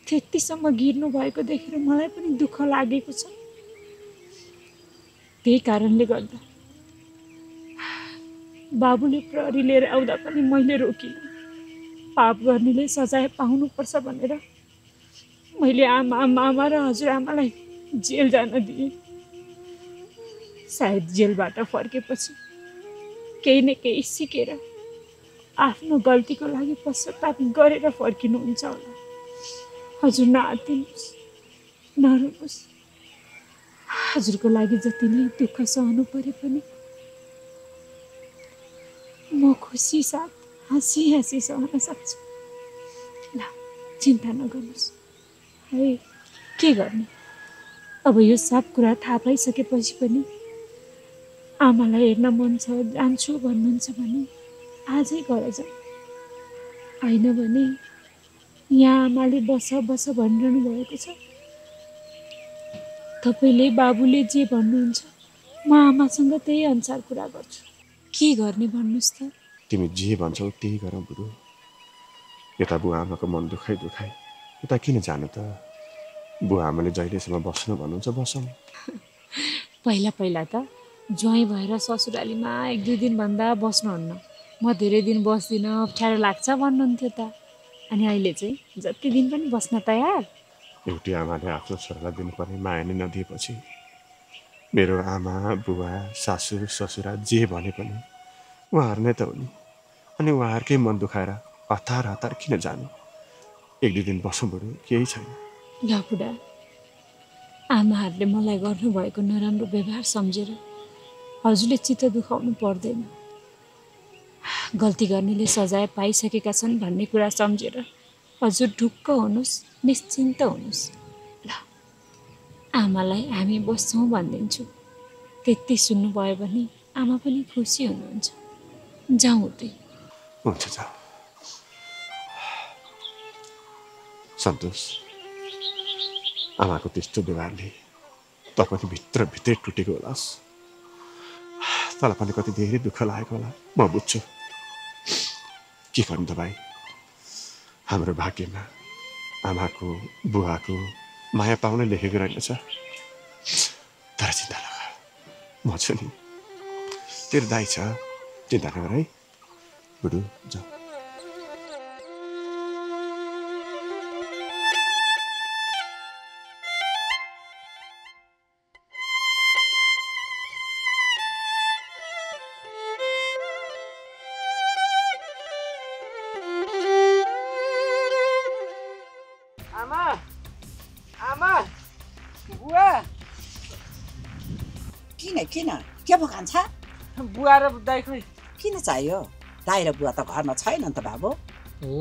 त्यतिसम्म गिर्नु भएको देखेर मलाई पनि दुःख लागेको छ। त्यही कारणले गर्दा बाबुले प्रहरी लिएर आउँदा पनि मैले रोकिनँ। पाप गर्नेले सजाय पाउनुपर्छ भनेर मैले आमा मामा र हजुरआमालाई जेल जान दिएँ। सायद जेलबाट फर्केपछि केही न केही सिकेर आफ्नो गल्तीको लागि पश्चाताप गरेर फर्किनुहुन्छ होला। हजुर नआत्तिनुहोस्, नरुनुहोस्। हजुरको लागि जति नै दुःख सहनु परे पनि म खुसी साथ हाँसी सहन सक्छु। ल, चिन्ता नगर्नुहोस्। है के गर्ने, अब यो सब कुरा थाहा पाइसकेपछि पनि आमालाई हेर्न मन छ, जान्छु भन्नुहुन्छ भने आजै गर जाऊ। होइन भने यहाँ आमाले बस भनिरहनु भएको छ। तपाईँले बाबुले जे भन्नुहुन्छ म आमासँग त्यही अनुसार कुरा गर्छु। के गर्ने भन्नुहोस् त? तिमी जे भन्छौ त्यही गरौँ बुढो। यता बुवा आमाको मन दुखाइ उता किन जानु त? बुवा आमाले जहिलेसम्म बस्नु भन्नुहुन्छ बसौँ। पहिला त ज्वाइँ भएर ससुरालीमा 1-2 दिनभन्दा बस्नुहुन्न। म धेरै दिन बस्दिनँ, अप्ठ्यारो लाग्छ भन्नुहुन्थ्यो त। अनि अहिले चाहिँ जति दिन पनि बस्न तयार। एउटी आमाले आफ्नो छोरालाई दिनुपर्ने माया नै नदिएपछि मेरो आमा बुवा सासू ससुरा जे भने पनि उहाँहरू नै त हो नि। अनि उहाँहरूकै मन दुखाएर हतार किन जानु? 1-2 दिन बसौँ बुढो, केही छैन। ल बुढा, आमाहरूले मलाई गर्नुभएको नराम्रो व्यवहार सम्झेर हजुरले चित्त दुखाउनु पर्दैन। गल्ती गर्नेले सजाय पाइसकेका छन् भन्ने कुरा सम्झेर हजुर ढुक्क हुनुहोस्, निश्चिन्त हुनुहोस्। ल, आमालाई हामी बस्छौँ भनिदिन्छु। त्यति सुन्नुभयो भने आमा पनि खुसी हुनुहुन्छ। जाउँ उतै। हुन्छ, जाऊ। सन्तोष, आमाको त्यस्तो व्यवहारले त पनि भित्रै टुटेको होलास्। तँलाई पनि कति धेरै दुःख लागेको होला, म बुझ्छु। के गर्नु त भाइ, हाम्रो भाग्यमा आमाको बुवाको माया पाउनै लेखेको रहेछ। तर चिन्ता नगर, म छु नि, तेरो दाइ छ, चिन्ता नगर है बुढो। जाऊ। किन के पो खान्छ? बुवा र दाइ खोइ किन चाहियो? दाइ र बुवा त घरमा छैन नि त बाबु।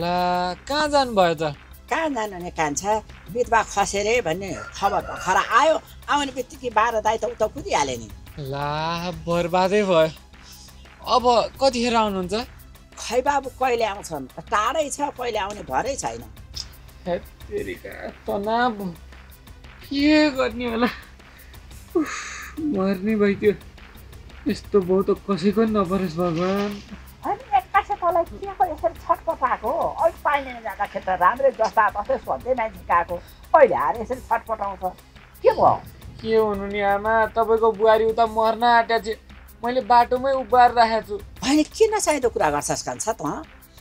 ला, कहाँ जानुभयो त? कहाँ जानु नि कान्छ, बिधवा खसे रे भन्ने खबर भर्खर आयो। आउने बित्तिकै 12 दाइ त उता कुदिहाले नि। ला, बर्बादै भयो। अब कतिखेर आउनुहुन्छ? खै बाबु, कहिले आउँछन्? टाढै छ, कहिले आउने भरै छैन। तनाव के गर्ने होला मर्ने भइदियो यस्तो भाउ त कसैको नि नपरोस् भगवान् अनि एक्कासी तँलाई के को यसरी छटपटाएको अहिले पाइने जाँदाखेरि त राम्रै जस्ता तस्तै सोध्दै मान्छे गएको अहिले आएर यसरी छटपटाउँछ के भयो के हुनु नि आमा तपाईँको बुहारी उता मर्न आँट्या थियो मैले बाटोमै उभार राखेको छु होइन किन चाहिँदो कुरा गर्छस् कान्छ त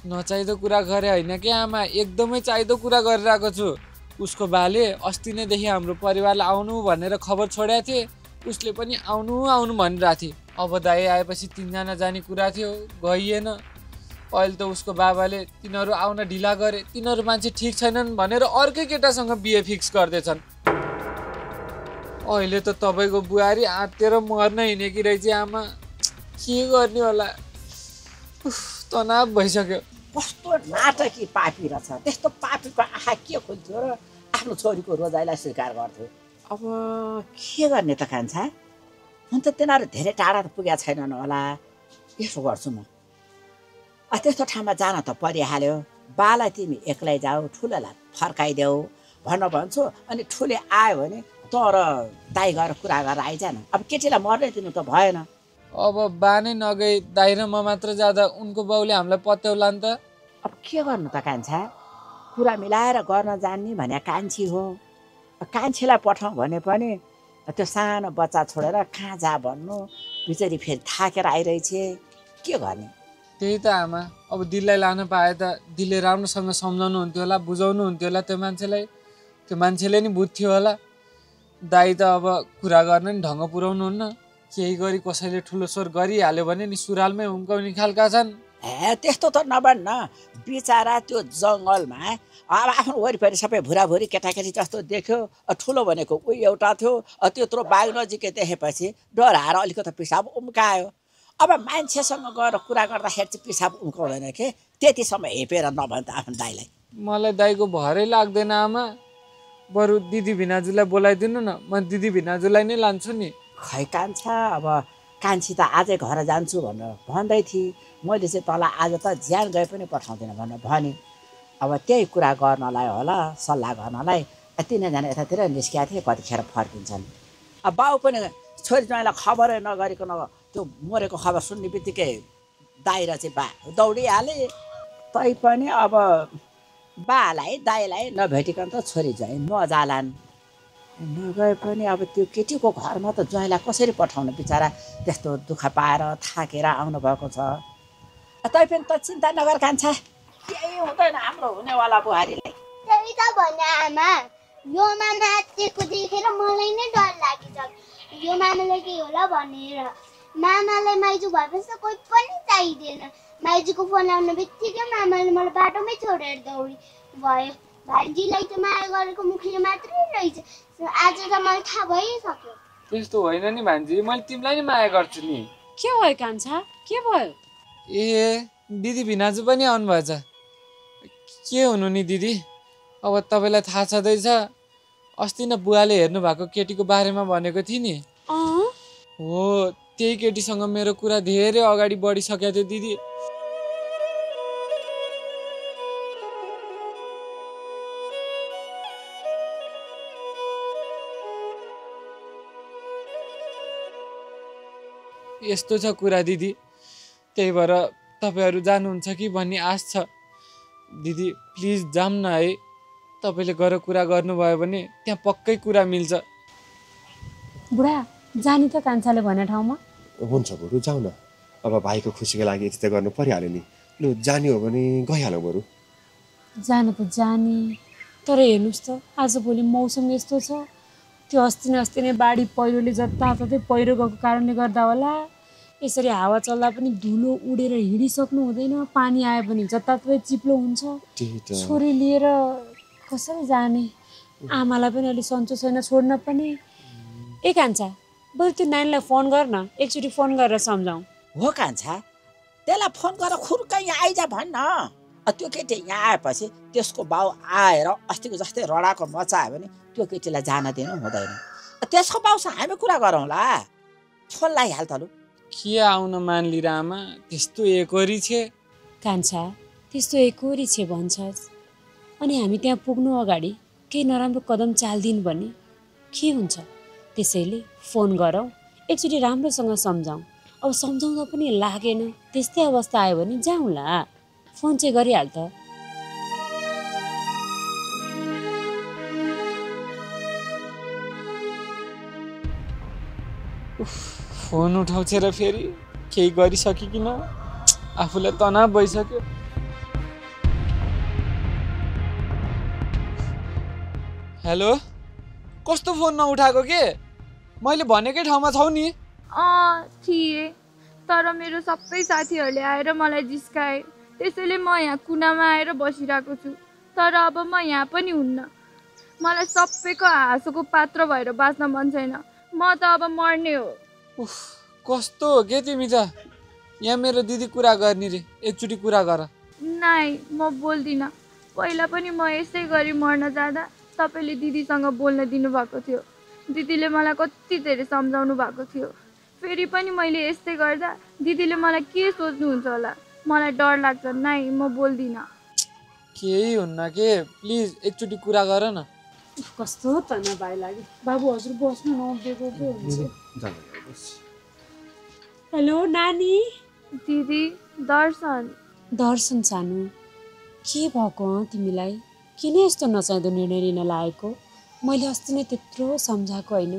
नचाहिँदो कुरा गरे होइन कि आमा एकदमै चाहिँदो कुरा गरिरहेको छु उसको बाले अस्ति नैदेखि हाम्रो परिवारलाई आउनु भनेर खबर छोडेको थिए उसले पनि आउनु आउनु भनिरहेको थिए अब दाइ आएपछि 3 जना जाने कुरा थियो गइएन अहिले त उसको बाबाले तिनीहरू आउन ढिला गरे तिनीहरू मान्छे ठिक छैनन् भनेर अर्कै केटासँग बिहे फिक्स गर्दैछन् अहिले त तपाईँको बुहारी आँतेर मर्न हिँडेकी रहेछ आमा के गर्ने होला तनाव भइसक्यो कस्तो नाटकी पापी रहेछ त्यस्तो पापीको आँखा के खोल्थ्यो र आफ्नो छोरीको रोजाइलाई स्वीकार गर्थ्यो अब के गर्ने त कान्छा हुन त तिनीहरू धेरै टाढा त पुगेका छैनन् होला यसो गर्छु म त्यस्तो ठाउँमा जान त परिहाल्यो बालाई तिमी एक्लै जाऊ ठुलोलाई फर्काइदेऊ भन्न भन्छु अनि ठुले आयो भने तर दाइ गएर कुरा गरेर आइज न अब केटीलाई मर्नै दिनु त भएन अब बा नै नगई दाइ र म मात्र जाँदा उनको बाउले हामीलाई पत्याउला नि त अब के गर्नु त कान्छा कुरा मिलाएर गर्न जान्ने भने कान्छी हो कान्छीलाई पठाउँ भने पनि त्यो सानो बच्चा छोडेर कहाँ जा भन्नु बिचरी फेरि थाकेर आइरहेछ के गर्ने त्यही त आमा अब दिललाई लान पाए त दिलले राम्रोसँग सम्झाउनु हुन्थ्यो होला बुझाउनु हुन्थ्यो होला त्यो मान्छेले नि बुझ्थ्यो होला दाइ त अब कुरा गर्न नि ढङ्ग पुर्याउनु हुन्न केही गरी कसैले ठुलो स्वर गरिहाल्यो भने नि सुरालमै हुम्काउने खालका छन् त्यस्तो त नभन्न बिचारा त्यो जङ्गलमा अब आफ्नो वरिपरि सबै भुराभुरी केटाकेटी जस्तो देख्यो ठुलो भनेको उही एउटा थियो त्यत्रो बाघ नजिकै देखेपछि डराएर अलिकति पिसाब उम्कायो अब मान्छेसँग गएर कुरा गर्दाखेरि चाहिँ पिसाब उम्काउँदैन के त्यतिसम्म हेपेर नभन् त आफ्नो दाइलाई मलाई दाइको भरै लाग्दैन आमा बरु दिदी भिनाजुलाई बोलाइदिनु न म दिदी भिनाजुलाई नै लान्छु नि खै कान्छा अब कान्छी त आजै घर जान्छु भनेर भन्दै थिएँ मैले चाहिँ तँलाई आज त ज्यान गए पनि पठाउँदिनँ भनेर भने अब त्यही कुरा गर्नलाई होला सल्लाह गर्नलाई 3 जना यतातिर निस्किया थिए कतिखेर फर्किन्छन् अब बाउ पनि छोरी ज्वाइँलाई खबरै नगरिकन त्यो मरेको खबर सुन्ने बित्तिकै दाइ र चाहिँ बा दौडिहाले तै पनि अब बालाई दाइलाई नभेटिकन त छोरी ज्वाइँ नजालान् नगए पनि अब त्यो केटीको घरमा त ज्वाइँलाई कसरी पठाउनु बिचरा त्यस्तो दुःख पाएर थाकेर आउनु भएको छ तै पनि त चिन्ता नगर कान्छा केही हुँदैन हाम्रो हुनेवाला बुहारीलाई त्यही त भने आमा यो मामा आत्तिएको देखेर मलाई नै डर लागिसक्यो यो मामालाई के होला भनेर मामालाई माइजू भएपछि त कोही पनि चाहिँदैन माइजूको फोन आउनु बित्तिकै मामाले मलाई बाटोमै छोडेर दौडी भयो भान्जीलाई त माया गरेको मुखले मात्रै रहेछ आज त मलाई थाहा भइसक्यो त्यस्तो होइन नि भान्जी मैले तिमीलाई नि माया गर्छु नि के भयो कान्छा के भयो ए दिदी भिनाजु पनि आउनुभएछ के हुनु नि दिदी अब तपाईँलाई थाहा छँदैछ अस्ति न बुवाले हेर्नु भएको केटीको बारेमा भनेको थिएँ नि हो त्यही केटीसँग मेरो कुरा धेरै अगाडि बढिसकेको थियो दिदी यस्तो छ कुरा दिदी त्यही भएर तपाईँहरू जानुहुन्छ कि भन्ने आश छ दिदी प्लिज जाम न है तपाईँले गएर कुरा गर्नुभयो भने त्यहाँ पक्कै कुरा मिल्छ बुढा जाने त कान्छाले भने ठाउँमा हुन्छ बरु जाऊ न अब भाइको खुसीको लागि यति त गर्नु परिहाल्यो नि लु जाने हो भने गइहालौँ बरु जान त जाने तर हेर्नुहोस् त आजभोलि मौसम यस्तो छ त्यो अस्ति नै बाढी पहिरोले जताततै पहिरो गएको कारणले गर्दा होला यसरी हावा चल्दा पनि धुलो उडेर हिँडिसक्नु हुँदैन पानी आयो भने जताततै चिप्लो हुन्छ छोरी लिएर कसरी जाने आमालाई पनि अलि सन्चो छैन छोड्न पनि ए कान्छा बरु त्यो नानीलाई फोन गर न एकचोटि फोन गरेर सम्झाऊ हो कान्छा त्यसलाई फोन गरेर खुर्का यहाँ आइज भन्न त्यो केटी यहाँ आएपछि त्यसको बाउ आएर अस्तिको जस्तै रडाको मचायो भने त्यो केटीलाई जान दिनु हुँदैन त्यसको बाउसँग हामी कुरा गरौँला छोड्लाई हाल तलु के आउन मान्ली र आमा त्यस्तो एकोरी छे कान्छा त्यस्तो एकोरी छे भन्छस् अनि हामी त्यहाँ पुग्नु अगाडि केही नराम्रो कदम चाल्दिन् भने के हुन्छ। त्यसैले फोन गरौँ, एकचोटि राम्रोसँग सम्झाउँ। अब सम्झाउँदा पनि लागेन, त्यस्तै अवस्था आयो भने जाउँला, फोन चाहिँ गरिहाल त। फोन उठाउँछ र फेरि केही गरिसकिन, आफूलाई तनाव भइसक्यो। हेलो, कस्तो फोन नउठाएको के? मैले भनेकै ठाउँमा छौ नि? थिएँ, तर मेरो सबै साथीहरूले आएर मलाई जिस्काए। त्यसैले म यहाँ कुनामा आएर बसिरहेको छु। तर अब म यहाँ पनि हुन्न। मलाई सबैको हाँसोको पात्र भएर बाँच्न मन छैन। म त अब मर्ने हो। उफ, कस्तो हो के तिमी त? यहाँ मेरो दिदी कुरा गर्ने रे, एकचोटि कुरा गर। नाइ, म बोल्दिनँ। पहिला पनि म यसै गरी मर्न जाँदा तपाईँले दिदीसँग बोल्न दिनुभएको थियो। दिदीले मलाई कति धेरै सम्झाउनु भएको थियो। फेरि पनि मैले यस्तै गर्दा दिदीले मलाई के सोच्नुहुन्छ होला। मलाई डर लाग्छ। नाइ, म बोल्दिनँ। केही हुन्न के, प्लिज एकचोटि कुरा गर न। कस्तो तनाव भइ लाग्यो। बाबु हजुर बस्नु नदिएको पो हुन्छ। हेलो नानी। दिदी, दर्शन। दर्शन सानो, के भएको तिमीलाई? किन यस्तो नचाहिँदो निर्णय लिन लागेको? मैले अस्ति नै त्यत्रो सम्झाएको होइन,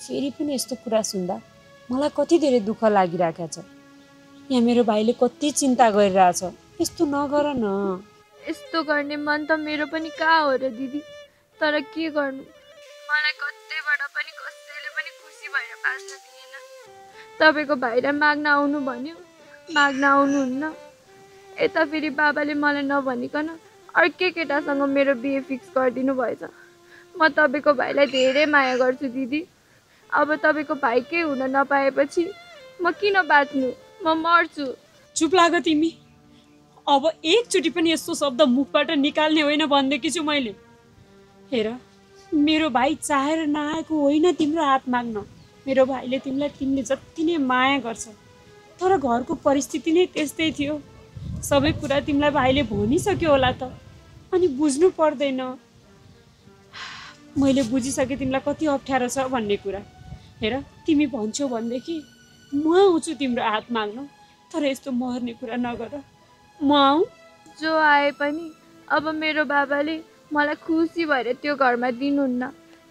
फेरि पनि यस्तो कुरा सुन्दा मलाई कति धेरै दुःख लागिरहेको छ। यहाँ मेरो भाइले कति चिन्ता गरिरहेछ। यस्तो नगर न। यस्तो गर्ने मन त मेरो पनि कहाँ हो र दिदी। तर के गर्नु, मलाई कतैबाट पनि कसैले पनि खुसी भएर बाँच्न दिएन। तपाईँको भाइलाई माग्न आउनु भन्यो, माग्न आउनुहुन्न। यता फेरि बाबाले मलाई नभनिकन अर्कै केटासँग मेरो बिहे फिक्स गरिदिनु भएछ। म तपाईँको भाइलाई धेरै माया गर्छु दिदी। अब तपाईँको भाइकै हुन नपाएपछि म किन बाँच्नु? म मर्छु। चुप लाग तिमी। अब एकचोटि पनि यस्तो शब्द मुखबाट निकाल्ने होइन भन्दैकी छु मैले। हेर, मेरो भाइ चाहेर नआएको होइन तिम्रो हात माग्न। मेरो भाइले तिमीलाई तिमीले जति नै माया गर्छ, तर घरको परिस्थिति नै त्यस्तै थियो। सबै कुरा तिमीलाई भाइले भनिसक्यो होला त, अनि बुझ्नु पर्दैन। मैले बुझिसकेँ तिमीलाई कति अप्ठ्यारो छ भन्ने कुरा। हेर, तिमी भन्छौ भनेदेखि म आउँछु तिम्रो हात माग्न, तर यस्तो मर्ने कुरा नगर। म आऊँ? जो आए पनि अब मेरो बाबाले मलाई खुसी भएर त्यो घरमा दिनुहुन्न।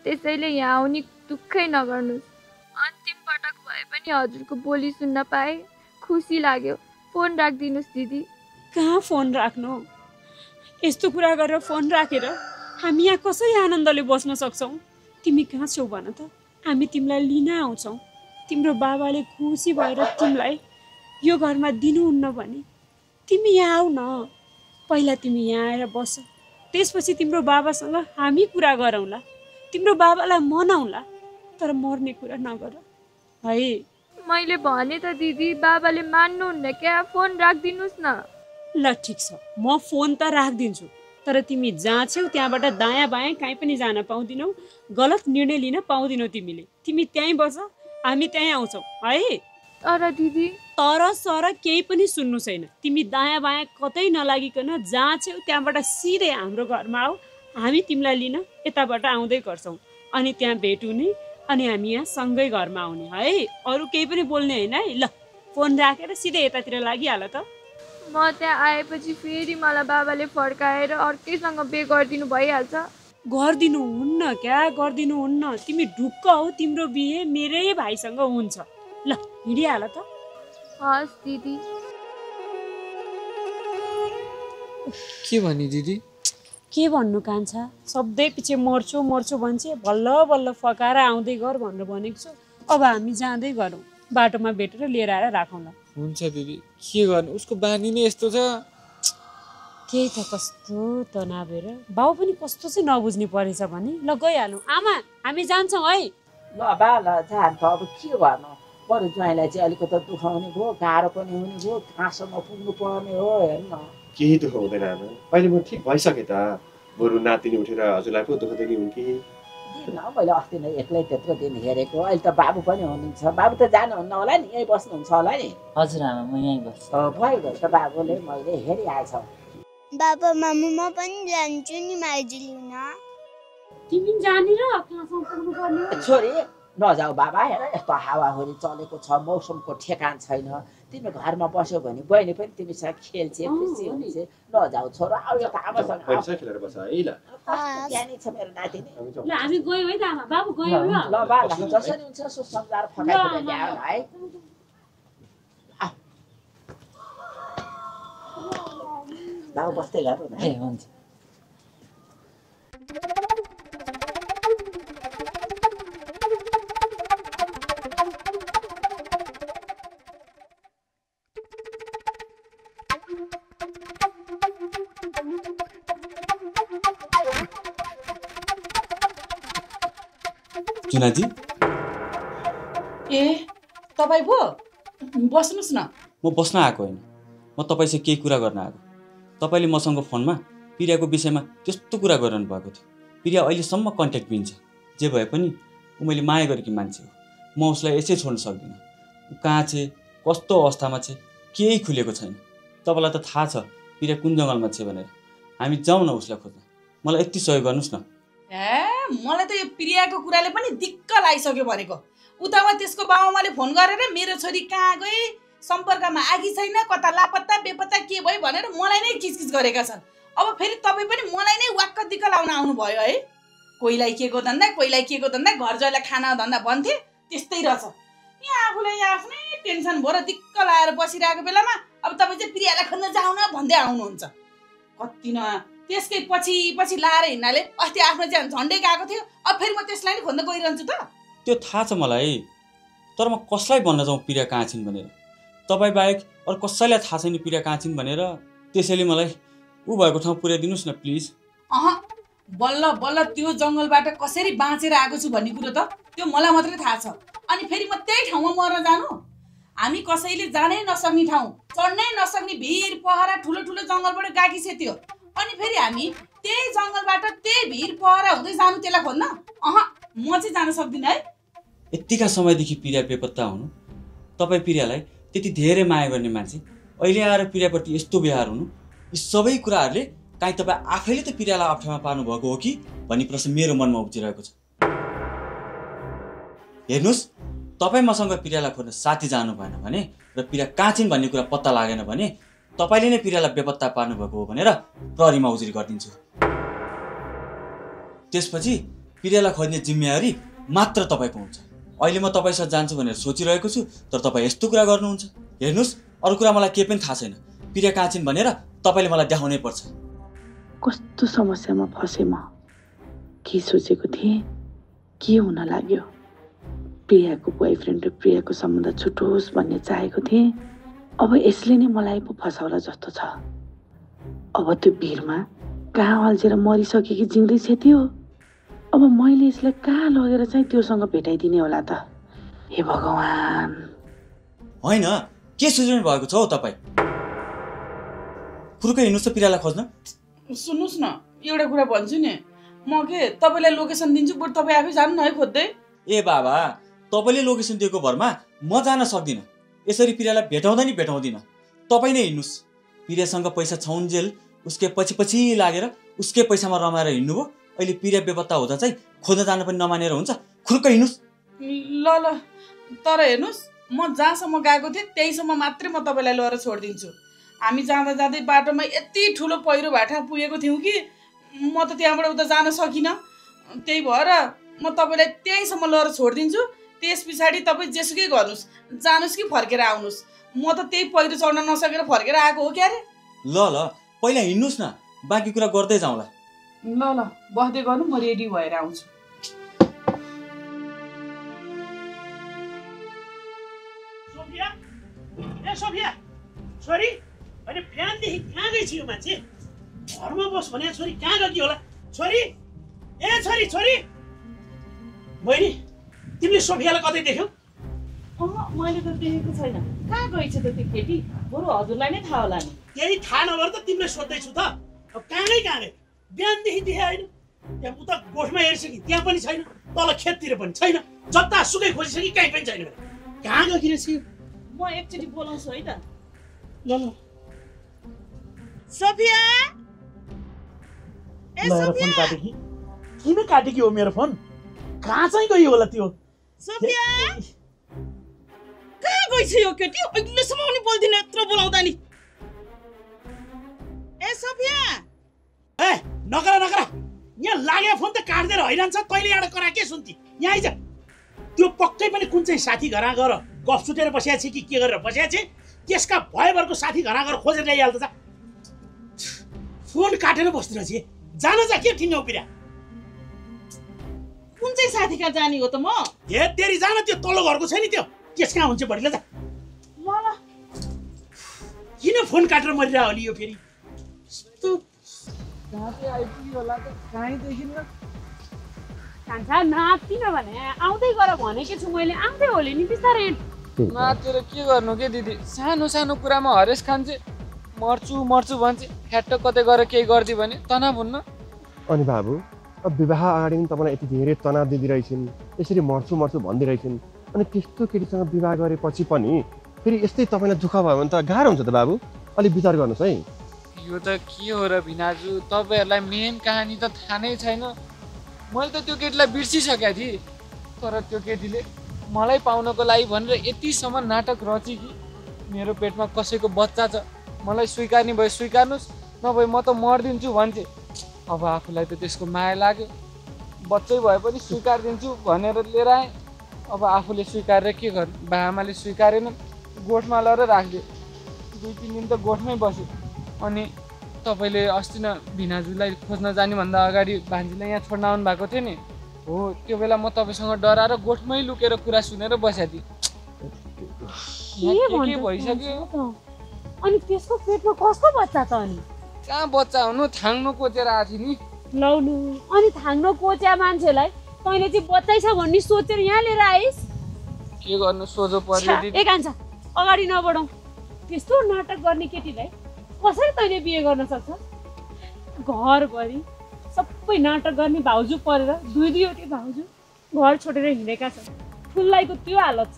त्यसैले यहाँ आउने दुःखै नगर्नुहोस्। अन्तिम पटक भए पनि हजुरको बोली सुन्न पाएँ, खुसी लाग्यो। फोन राखिदिनुहोस् दिदी। कहाँ फोन राख्नु? यस्तो कुरा गरेर फोन राखेर हामी यहाँ कसरी आनन्दले बस्न सक्छौँ? तिमी कहाँ छौ भन त? हामी तिमीलाई लिन आउँछौँ। तिम्रो बाबाले खुसी भएर तिमीलाई यो घरमा दिनुहुन्न भने तिमी यहाँ आऊ न। पहिला तिमी यहाँ आएर बस, त्यसपछि तिम्रो बाबासँग हामी कुरा गरौँला, तिम्रो बाबालाई मनाउँला, तर मर्ने कुरा नगर है। मैले भने त दिदी, बाबाले मान्नुहुन्न क्या। फोन राखिदिनुहोस् न। ल ठिक छ, म फोन त राखिदिन्छु, तर तिमी जहाँ छौ त्यहाँबाट दायाँ बायाँ कहीँ पनि जान पाउँदिनौ, गलत निर्णय लिन पाउँदिनौ तिमीले। तिमी त्यहीँ बस, हामी त्यहीँ आउँछौँ है। तर दिदी, तर सर केही पनि सुन्नु छैन। तिमी दायाँ बायाँ कतै नलागिकन जहाँ छौ त्यहाँबाट सिधै हाम्रो घरमा आऊ। हामी तिमीलाई लिन यताबाट आउँदै गर्छौँ, अनि त्यहाँ भेट हुने, अनि हामी यहाँ सँगै घरमा आउने है। अरू केही पनि बोल्ने होइन है। ल फोन राखेर सिधै यतातिर लागिहाल त। म त्यहाँ आएपछि फेरि मलाई बाबाले फर्काएर अर्कैसँग बिहे गरिदिनु भइहाल्छ। गरिदिनु हुन्न क्या, गरिदिनु हुन्न। तिमी ढुक्क हौ, तिम्रो बिहे मेरै भाइसँग हुन्छ। ल हिँडिहाल त। हस् दिदी। के भनी दिदी? के भन्नु कान्छा, सधैँ पछि मर्छु मर्छु भन्छ, बल्ल बल्ल फकाएर आउँदै गर भनेर भनेको छु। अब हामी जाँदै गरौँ, बाटोमा भेटेर लिएर आएर राखौँला। हुन्छ दिदी, के गर्नु, उसको बानी नै यस्तो छ। त्यही त, कस्तो तनाव हेर। बाउ पनि कस्तो चाहिँ नबुझ्ने परेछ भने। ल गइहालौँ आमा, हामी जान्छौँ है। ल बा, ल जान्छ। अब के गर्नु, बरु ज्वाइँलाई चाहिँ अलिकति दुखाउने भयो, गाह्रो पनि हुने भयो, कहाँसम्म पुग्नु पर्ने हो। हेर्नु केही दुःख हुँदैन आमा, अहिले म ठिक भइसकेँ त। बरु नातिनी उठेर हजुरलाई पो दुःख दिने हुन् कि? मैले अस्ति नै एक्लै त्यत्रो दिन हेरेको। अहिले त बाबु पनि हुनुहुन्छ। बाबु त जानुहुन्न होला नि, यहीँ बस्नुहुन्छ होला नि? हजुर आमा, म यहीँ बस्छु। भइगयो त, बाबुले मैले हेरिहाल्छ। बाबा मामु, म पनि जान्छु नि माइजू लिन। तिमी जानेर क्लासमा पुग्नु पर्ने हो। छोरी नजाऊ बाबा, हेर यस्तो हावाहुरी चलेको छ, मौसमको ठेकान छैन। तिमी घरमा बस्यौ भने बहिनी पनि तिमीसँग खेल्छे, खुसी हुन्छ। नजाऊ छोरा, आऊ यो आमासँग खेलेर बस है ल। ज्ञानी छ मेरो नातिनी। ल हामी गयौँ है त आमा बाबु गयौँ ल। ल बा जसरी हुन्छ सो सम्झाएर फकाएर ल्याऊ है। बाबु बस्दै गर्नु न। ए हुन्छ। जुनाजी ए तपाईँ पो बस्नुहोस् न। म बस्न आएको होइन, म तपाईँसँग केही कुरा गर्न आएको। तपाईँले मसँग फोनमा प्रियाको विषयमा त्यस्तो कुरा गरिरहनु भएको थियो। प्रिया अहिलेसम्म कन्ट्याक्ट दिन्छ। जे भए पनि ऊ मैले माया गरेकी मान्छे हो, म उसलाई यसै छोड्न सक्दिनँ। ऊ कहाँ छ, कस्तो अवस्थामा छ, केही खुलेको छैन। तपाईँलाई त थाहा छ प्रिया कुन जङ्गलमा छ भनेर। हामी जाउँ न उसलाई खोज्न, मलाई यति सहयोग गर्नुहोस् न। मलाई त यो प्रियाको कुराले पनि दिक्क लागिसक्यो भनेको। उतामा त्यसको बाबुआमाले फोन गरेर मेरो छोरी कहाँ गए, सम्पर्कमा आगी छैन, कता लापत्ता बेपत्ता के भयो भनेर मलाई नै किचकिच गरेका छन्। अब फेरि तपाईँ पनि मलाई नै वाक्क दिक्क लाउन आउनुभयो है। कोहीलाई के को धन्दा, कोहीलाई के को धन्दा, घर जहिले खाना धन्दा भन्थे, त्यस्तै रहेछ। यहाँ आफूलाई आफ्नै टेन्सन भएर दिक्क लाएर बसिरहेको बेलामा अब तपाईँ चाहिँ प्रियालाई खोज्न जाउन भन्दै आउनुहुन्छ। कति न त्यसकै पछि पछि लाएर हिँड्नाले अस्ति आफ्नो ज्यान झन्डै गएको थियो, अब फेरि म त्यसलाई नै खोज्न गइरहन्छु त। त्यो थाहा छ मलाई, तर म कसलाई भन्न जाउँ प्रिया कहाँ छिन् भनेर। तपाईँ बाहेक अरू कसैलाई थाहा छैन प्रिया कहाँ छिन् भनेर। त्यसैले मलाई ऊ भएको ठाउँ पुर्याइदिनुहोस् न प्लिज। बल्ल बल्ल त्यो जङ्गलबाट कसरी बाँचेर आएको छु भन्ने कुरो त त्यो मलाई मात्रै थाहा छ। अनि फेरि म त्यही ठाउँमा मर्न जानु? हामी कसैले जानै नसक्ने ठाउँ, चढ्नै नसक्ने भिर पहरा ठुलो ठुलो जङ्गलबाट गएकी छ त्यो। अनि फेरि हामी त्यही जङ्गलबाट त्यही भिर पहरा हुँदै जानु त्यसलाई खोज्न? म चाहिँ जान सक्दिनँ है। यतिका समयदेखि प्रिया बेपत्ता हुनु, तपाईँ प्रियालाई त्यति धेरै माया गर्ने मान्छे अहिले आएर प्रियाप्रति यस्तो व्यवहार हुनु, यी सबै कुराहरूले काहीँ तपाईँ आफैले त प्रियालाई अप्ठ्यारोमा पार्नुभएको हो कि भन्ने प्रश्न मेरो मनमा उब्जिरहेको छ। हेर्नुहोस्, तपाईँ मसँग प्रियालाई खोज्न साथी जानु भएन भने र प्रिया कहाँ छिन् भन्ने कुरा पत्ता लागेन भने तपाईँले नै प्रियालाई बेपत्ता पार्नुभएको हो भनेर प्रहरीमा उजुरी गरिदिन्छु। त्यसपछि प्रियालाई खोज्ने जिम्मेवारी मात्र तपाईँको हुन्छ। अहिले म तपाईँसँग जान्छु भनेर सोचिरहेको छु, तर तपाईँ यस्तो कुरा गर्नुहुन्छ। हेर्नुहोस्, अरू कुरा मलाई केही पनि थाहा छैन। प्रिया कहाँ छिन् भनेर तपाईँले मलाई देखाउनै पर्छ। कस्तो समस्यामा फसेँ म। के सोचेको थिएँ, के हुन लाग्यो? प्रियाको बोयफ्रेन्ड र प्रियाको सम्बन्ध छुटोस् भन्ने चाहेको थिएँ। अब यसले नै मलाई पो फसाउला जस्तो छ। अब त्यो भिरमा कहाँ अल्झेर मरिसकेकी जिउँदैछ त्यो। अब मैले यसलाई कहाँ लगेर चाहिँ त्योसँग भेटाइदिने होला त? हे भगवान्। होइन, के सोच्नु भएको छ हौ तपाईँ? फुर्कै हिँड्नुहोस् त प्रियालाई खोज्न। सुन्नुहोस् न, एउटा कुरा भन्छु नि, म के तपाईँलाई लोकेसन दिन्छु, बरु तपाईँ आफै जानु न है खोज्दै। ए बाबा, तपाईँले लोकेसन दिएको भरमा म जान सक्दिनँ। यसरी प्रियालाई भेटाउँदा नि भेटाउँदिनँ, तपाईँ नै हिँड्नुहोस्। प्रियासँग पैसा छाउन्जेल उसकै पछि पछि लागेर उसकै पैसामा रमाएर हिँड्नुभयो। अहिले प्रिया बेपत्ता हुँदा चाहिँ खोज्न जान पनि नमानेर हुन्छ। खुर्क हिँड्नुहोस्। ल ल, तर हेर्नुहोस्, म जहाँसम्म गएको थिएँ त्यहीसम्म मात्रै म तपाईँलाई लिएर छोडिदिन्छु। हामी जाँदा जाँदै बाटोमा यति ठुलो पहिरो भाटा पुगेको थियौँ कि म त त्यहाँबाट उता जान सकिनँ। त्यही भएर म तपाईँलाई त्यहीँसम्म लिएर छोडिदिन्छु। त्यस पछाडि तपाईँ जेसुकै गर्नुहोस्, जानुहोस् कि फर्केर आउनुहोस्। म त त्यही पहिरो चढ्न नसकेर फर्केर आएको हो क्यारे। ल ल, पहिला हिँड्नुहोस् न, बाँकी कुरा गर्दै जाउँला। ल ल, बस्दै गर्नु, म रेडी भएर आउँछु। सोफिया, ए सोफिया, छोरी, अहिले बिहानदेखि कहाँ गई छ यो मान्छे? घरमा बस भने छोरी कहाँ गएकी होला? छोरी, ए छोरी छोरी, बहिनी, तिमीले सोफियालाई कतै देख्यौ? मैले त देखेको छैन। कहाँ गएछ त त्यो केटी? बरु हजुरलाई नै थाहा होला नि। त्यही थाहा नभएर त तिमीले सोध्दैछु त। अब कहाँ गए? बिहानदेखि देखे होइन। त्यहाँ उता गोठमा हेरिसके त्यहाँ पनि छैन, तल खेततिर पनि छैन, जता सुकै खोजिसके कहीँ पनि छैन। कहाँ गएकी रहेछ? म एकचोटि बोलाउँछु है त। ल ल, सोफिया, ए सोफिया, किन काट्यो कि हो मेरो फोन? कहाँ चाहिँ गयो होला त्यो? सोफिया कहाँ गइछ यो केटी? अहिलेसम्म पनि बोल्दिन, यत्रो बोलाउँदा नि। ए सोफिया ए नगर यहाँ लाग्यो फोन त काट्दै हैरान छ। तैँले एउटा करा के सुन्ती? यहाँ आइज। त्यो पक्कै पनि कुन चाहिँ साथी घरमा गएर गफ सुतेर बसिया छ कि के गरेर बसिया छ? त्यसका भयभरको साथी घरमा गएर खोजेर ल्याइहाल्छ त। फोन काटेर बस्दिन छ। जान जा के ठिङ्गौ पिरा। कुन चाहिँ साथी कहाँ जाने हो त म? हे तेरी जान, त्यो तल्लो घरको छ नि त्यो। त्यस कहाँ हुन्छ बढीले त। मलाई किन फोन काटेर मरिरह अलि यो फेरि? कान्छा नाच्दिन भने आउँदै गर भनेको छु मैले। आउँदै होले नि बिस्तारै। नाचेर के गर्नु के दिदी? सानो सानो कुरामा हरेस खान्छे, मर्छु भन्छे, फ्याट्ट कतै गएर केही गरिदियो भने तनाव हुन्न। अनि बाबु अब विवाह अगाडि पनि तपाईँलाई यति धेरै तनाव दिइरहेछन्, यसरी मर्छु भनिदिइरहेछन्। अनि त्यस्तो केटीसँग विवाह गरेपछि पनि फेरि यस्तै तपाईँलाई दुःख भयो भने त गाह्रो हुन्छ त बाबु। अलिक विचार गर्नुहोस् है। यो त के हो र भिनाजु? तपाईँहरूलाई मेन कहानी त थाहा नै छैन। मैले त त्यो केटीलाई बिर्सिसकेको थिएँ, तर त्यो केटीले मलाई पाउनको लागि भनेर यतिसम्म नाटक रची कि मेरो पेटमा कसैको बच्चा छ, मलाई स्वीकार्ने भए स्वीकार्नुहोस्, नभए म त मर्दिन्छु भन्छे। अब आफूलाई त त्यसको माया लाग्यो, बच्चै भए पनि स्वीकारिदिन्छु भनेर लिएर आएँ। अब आफूले स्वीकारेर के गर्नु? बाआमाले स्वीकारेनन्, गोठमा लगेर राखिदियो। 2-3 दिन त गोठमै बस्यो। अनि तपाईँले अस्ति न भिनाजुलाई खोज्न जाने भन्दा अगाडि भान्जीलाई यहाँ छोड्न आउनु भएको थियो नि? हो, त्यो बेला म तपाईँसँग डराएर गोठमै लुकेर कुरा सुनेर बसेको थिएँ। के भइसक्यो? अनि त्यसको पेटमा कसको बच्चा त? अनि कहाँ बच्चा हुनु, थाङ्नु कोचेर आएको थियो नि। लौलु, अनि थाङ्न कोच्या मान्छेलाई तैँले चाहिँ बच्चै छ भन्ने सोचेर यहाँ लिएर आइस? के गर्नु, सोझो पर्यो दिदी। ए कान्छा अगाडि नबढौँ। त्यस्तो नाटक गर्ने केटीलाई कसरी तैँले बिहे गर्न सक्छ? घरभरि सबै नाटक गर्ने भाउजू परेर 2-2वटै भाउजू घर छोडेर हिँडेका छन्। ठुल्लाइको त्यो हालत छ।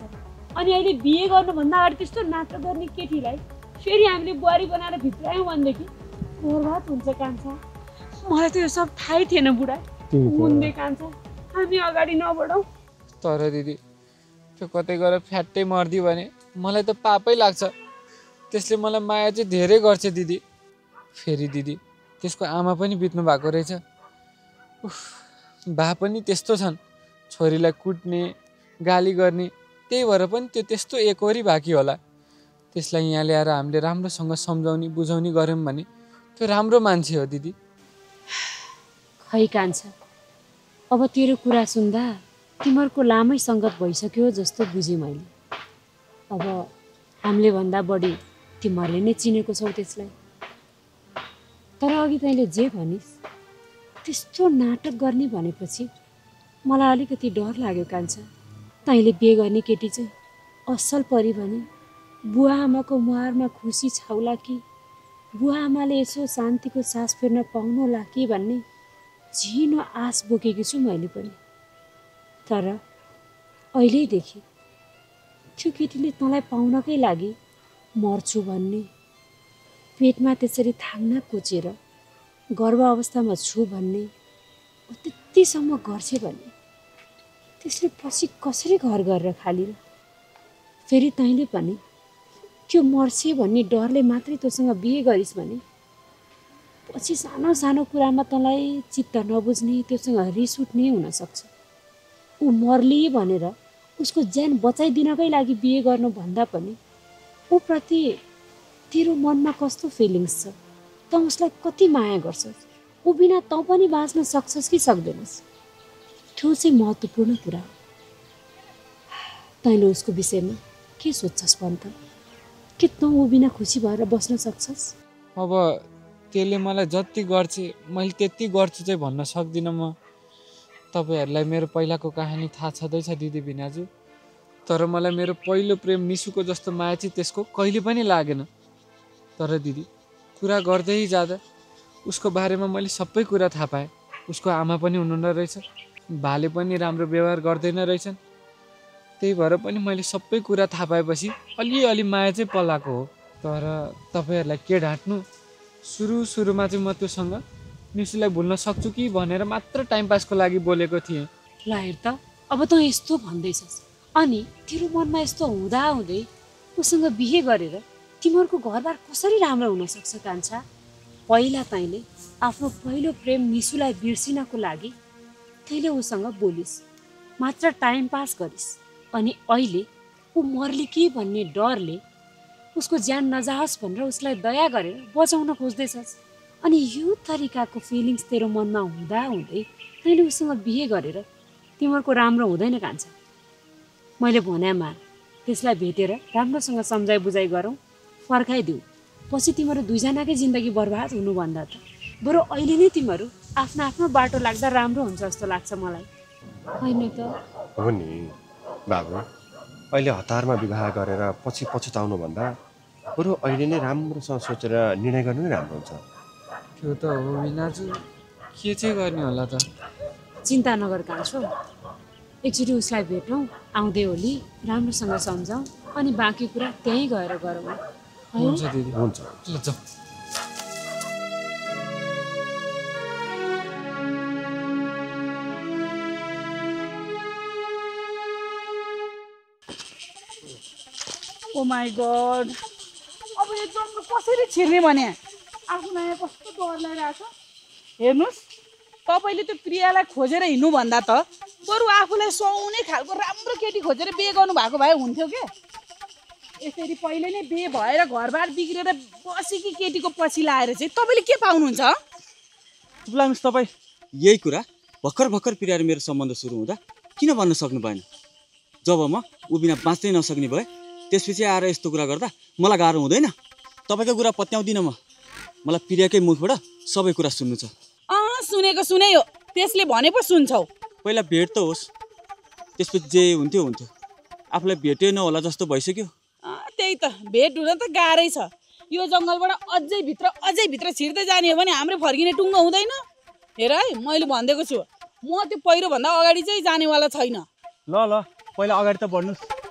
अनि अहिले बिहे गर्नुभन्दा अगाडि त्यस्तो नाटक गर्ने केटीलाई फेरि हामीले बुहारी बनाएर भित्रायौँ भनेदेखि बर्बाद हुन्छ कान्छा। मलाई त यो सब थाहै थिएन बुढा। मुन्दे कान्छा, हामी अगाडि नबढौँ। तर दिदी त्यो कतै गएर फ्याट्टै मर्दियो भने मलाई त पापै लाग्छ। त्यसले मलाई माया चाहिँ धेरै गर्छ दिदी। फेरि दिदी त्यसको आमा पनि बित्नु भएको रहेछ। बा पनि त्यस्तो छन्, छोरीलाई कुट्ने, गाली गर्ने। त्यही भएर पनि त्यो त्यस्तो एकहोरी बाँकी होला। त्यसलाई यहाँ ल्याएर हामीले राम्रोसँग सम्झाउने बुझाउने गऱ्यौँ भने त्यो राम्रो मान्छे हो दिदी। खै कान्छा, अब तेरो कुरा सुन्दा तिमीहरूको लामै सङ्गत भइसक्यो जस्तो बुझेँ मैले। अब हामीले भन्दा बढी तिमीहरूले नै चिनेको छौ त्यसलाई। तर अघि तैँले जे भनिस् त्यस्तो नाटक गर्ने भनेपछि मलाई अलिकति डर लाग्यो कान्छा। तैँले बिहे गर्ने केटी चाहिँ असल परि भने बुवा आमाको मुहारमा खुसी छाउला कि बुवा आमाले यसो शान्तिको सास फेर्न पाउनुहोला कि भन्ने झिनो आश बोकेकी छु मैले पनि। तर अहिलेदेखि त्यो केटीले तँलाई पाउनकै लागि मर्छु भन्ने, पेटमा त्यसरी थाङ्ना कोचेर गर्भ अवस्थामा छु भन्ने, त्यतिसम्म गर्छ भने त्यसले पछि कसरी घर गरेर खाली र? फेरि तैँले पनि त्यो मर्छे भन्ने डरले मात्रै तँसँग बिहे गरिस् भने पछि सानो सानो कुरामा तँलाई चित्त नबुझ्ने, त्योसँग रिस उठ्ने हुनसक्छ। ऊ मर्ली भनेर उसको ज्यान बचाइदिनकै लागि बिहे गर्नुभन्दा पनि ऊप्रति तेरो मनमा कस्तो फिलिङ्स छ? तँ उसलाई कति माया गर्छस्? ऊ बिना तँ पनि बाँच्न सक्छस् कि सक्दैनस्? त्यो चाहिँ महत्त्वपूर्ण कुरा हो। तैँले उसको विषयमा के सोच्छस् भन् त? के तँ ऊ बिना खुसी भएर बस्न सक्छस्? अब त्यसले मलाई जति गर्छ मैले त्यति गर्छु चाहिँ भन्न सक्दिनँ म। तपाईँहरूलाई मेरो पहिलाको कहानी थाहा छँदैछ दिदी भिनाजु। तर मलाई मेरो पहिलो प्रेम निसुको जस्तो माया चाहिँ त्यसको कहिले पनि लागेन। तर दिदी कुरा गर्दै जाँदा उसको बारेमा मैले सबै कुरा थाहा पाएँ। उसको आमा पनि हुनुहुन्न रहेछ, बाले पनि राम्रो व्यवहार गर्दैन रहेछन्। त्यही भएर पनि मैले सबै कुरा थाहा पाएपछि अलिअलि माया चाहिँ पलाएको हो। तर तपाईँहरूलाई के ढाँट्नु, सुरुमा चाहिँ म त्योसँग निसुलाई भुल्न सक्छु कि भनेर मात्र टाइम पासको लागि बोलेको थिएँ। ल हेर त, अब तँ यस्तो भन्दैछस् अनि तेरो मनमा यस्तो हुँदाहुँदै उसँग बिहे गरेर तिमीहरूको घरबार कसरी राम्रो हुन सक्छ कान्छा? पहिला तैँले आफ्नो पहिलो प्रेम निसुलाई बिर्सिनको लागि तैँले उसँग बोलिस्, मात्र टाइम पास गरिस्, अनि अहिले ऊ मर्ली कि भन्ने डरले उसको ज्यान नजाओस् भनेर उसलाई दया गरेर बचाउन खोज्दैछस्। अनि यो तरिकाको फिलिङ्स तेरो मनमा हुँदाहुँदै तैँले उसँग बिहे गरेर तिमीहरूको राम्रो हुँदैन कान्छा। मैले भने मान, त्यसलाई भेटेर राम्रोसँग सम्झाइ बुझाइ गरौँ, फर्काइदिऊ। पछि तिमीहरू दुईजनाकै जिन्दगी बर्बाद हुनुभन्दा त बरु अहिले नै तिमीहरू आफ्नो आफ्नो बाटो लाग्दा राम्रो हुन्छ जस्तो लाग्छ मलाई। होइन त? हो नि बाबु, अहिले हतारमा विवाह गरेर पछि पछुताउनु भन्दा बरु अहिले नै राम्रोसँग सोचेर निर्णय गर्नु नै राम्रो हुन्छ। त्यो त हो विनाजु, के चाहिँ गर्ने होला त? चिन्ता नगर कान्छो, एकचोटि उसलाई भेटौँ, आउँदै होली राम्रोसँग सम्झौँ, अनि बाँकी कुरा त्यहीँ गएर गरौँ। हुन्छ दिदी, हुन्छ, ल जाउँ। ओ माई गड, अब यो जङ्गल कसरी छिर्ने भने आफूलाई कस्तो डर लागिरहेछ। हेर्नुहोस्, तपाईँले त्यो प्रियालाई खोजेर हिँड्नुभन्दा त बरु आफूलाई सुहाउने खालको राम्रो केटी खोजेर बिहे गर्नुभएको भए हुन्थ्यो क्या। यसरी पहिले नै बिहे भएर घरबार बिग्रेर बसेकी केटीको पछि लाएर चाहिँ तपाईँले के पाउनुहुन्छ? बुलाउनुहोस् तपाईँ। यही कुरा भर्खर भर्खर प्रिया र मेरो सम्बन्ध सुरु हुँदा किन भन्न सक्नु भएन? जब म ऊ बिना बाँच्नै नसक्ने भए त्यसपछि आएर यस्तो कुरा गर्दा मलाई गाह्रो हुँदैन? तपाईँको कुरा पत्याउँदिनँ म, मलाई प्रियाकै मुखबाट सबै कुरा सुन्नु छ। सुनेको सुनै हो, त्यसले भने पो सुन्छौ। पहिला भेट त होस्, त्यसपछि जे हुन्थ्यो हुन्थ्यो। आफूलाई भेटै नहोला जस्तो भइसक्यो। त्यही त, भेट हुन त गाह्रै छ। यो जङ्गलबाट अझै भित्र छिर्दै जाने हो भने हाम्रो फर्किने टुङ्गो हुँदैन। हेर है, मैले भनिदिएको छु, म त्यो पहिरोभन्दा अगाडि चाहिँ जानेवाला छैन। ल ल, पहिला अगाडि त बढ्नुहोस्।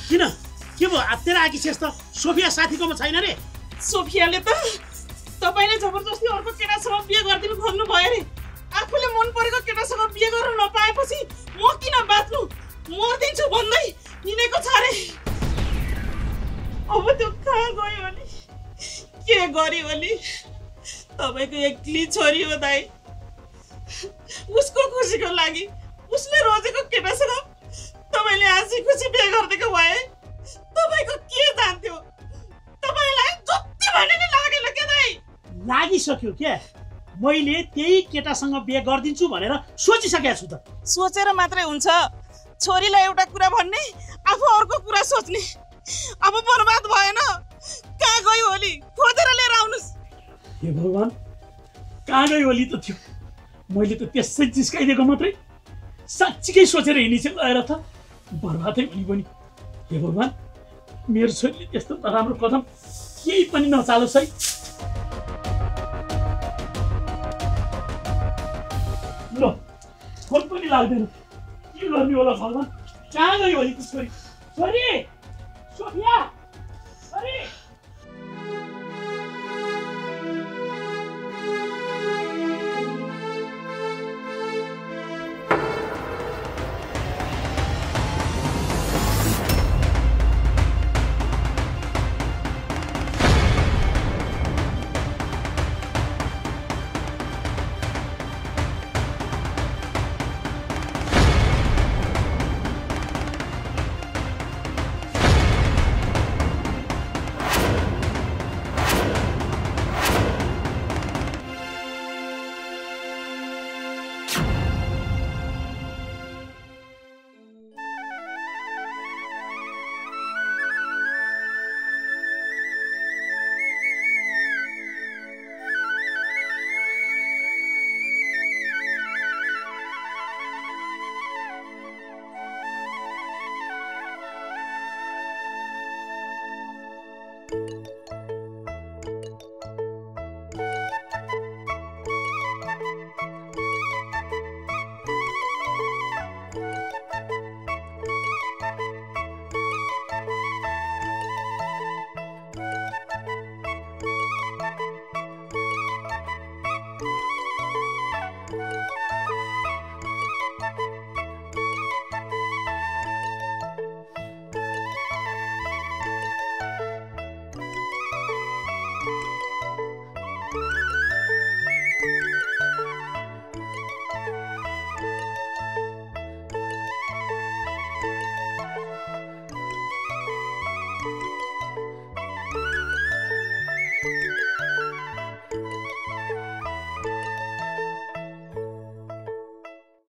किन के भयो? आत्तेर आएकी छेस् त? सोफिया साथीकोमा छैन रे? सोफियाले त तपाईँले जबरजस्ती अर्को केटासँग बिहे गरिदिनु खोज्नु भयो अरे। आफूले मन परेको केटासँग बिहे गर्न नपाएपछि म किन बाँच्नु, मर्दिन्छु भन्दै हिँडेको छ अरे। अब त्यो कहाँ गयो भने के गर्यो भने? तपाईँको एक्लै छोरी हो दाइ। उसको खुसीको लागि उसले रोजेको केटासँग तपाईँले हाँसी खुसी बिहे गरिदिएको भए तपाईँको के जान्थ्यो? तपाईँलाई जति भने नि लागेन क्या दाइ? लागिसक्यो क्या? मैले त्यही केटासँग बिहे गरिदिन्छु भनेर सोचिसकेको छु त। सोचेर मात्रै हुन्छ? छोरीलाई एउटा कुरा भन्ने, आफू अर्को कुरा सोच्ने। अब बर्बाद भएन? कहाँ गयो होली? खोजेर लिएर आउनुहोस्। हे भगवान्, कहाँ गयो होली त थियो? मैले त त्यसै जिस्काइदिएको मात्रै। साँच्चीकै सोचेर हिँडिछ गएर त बर्बादै हुने पनि। हे भगवान्, मेरो छोरीले त्यस्तो नराम्रो कदम केही पनि नचालोस् है। ल, फोन पनि लाग्दैन, के गर्ने होला भगवान्? कहाँ गयो होली छोरी? छोरी, सोफिया!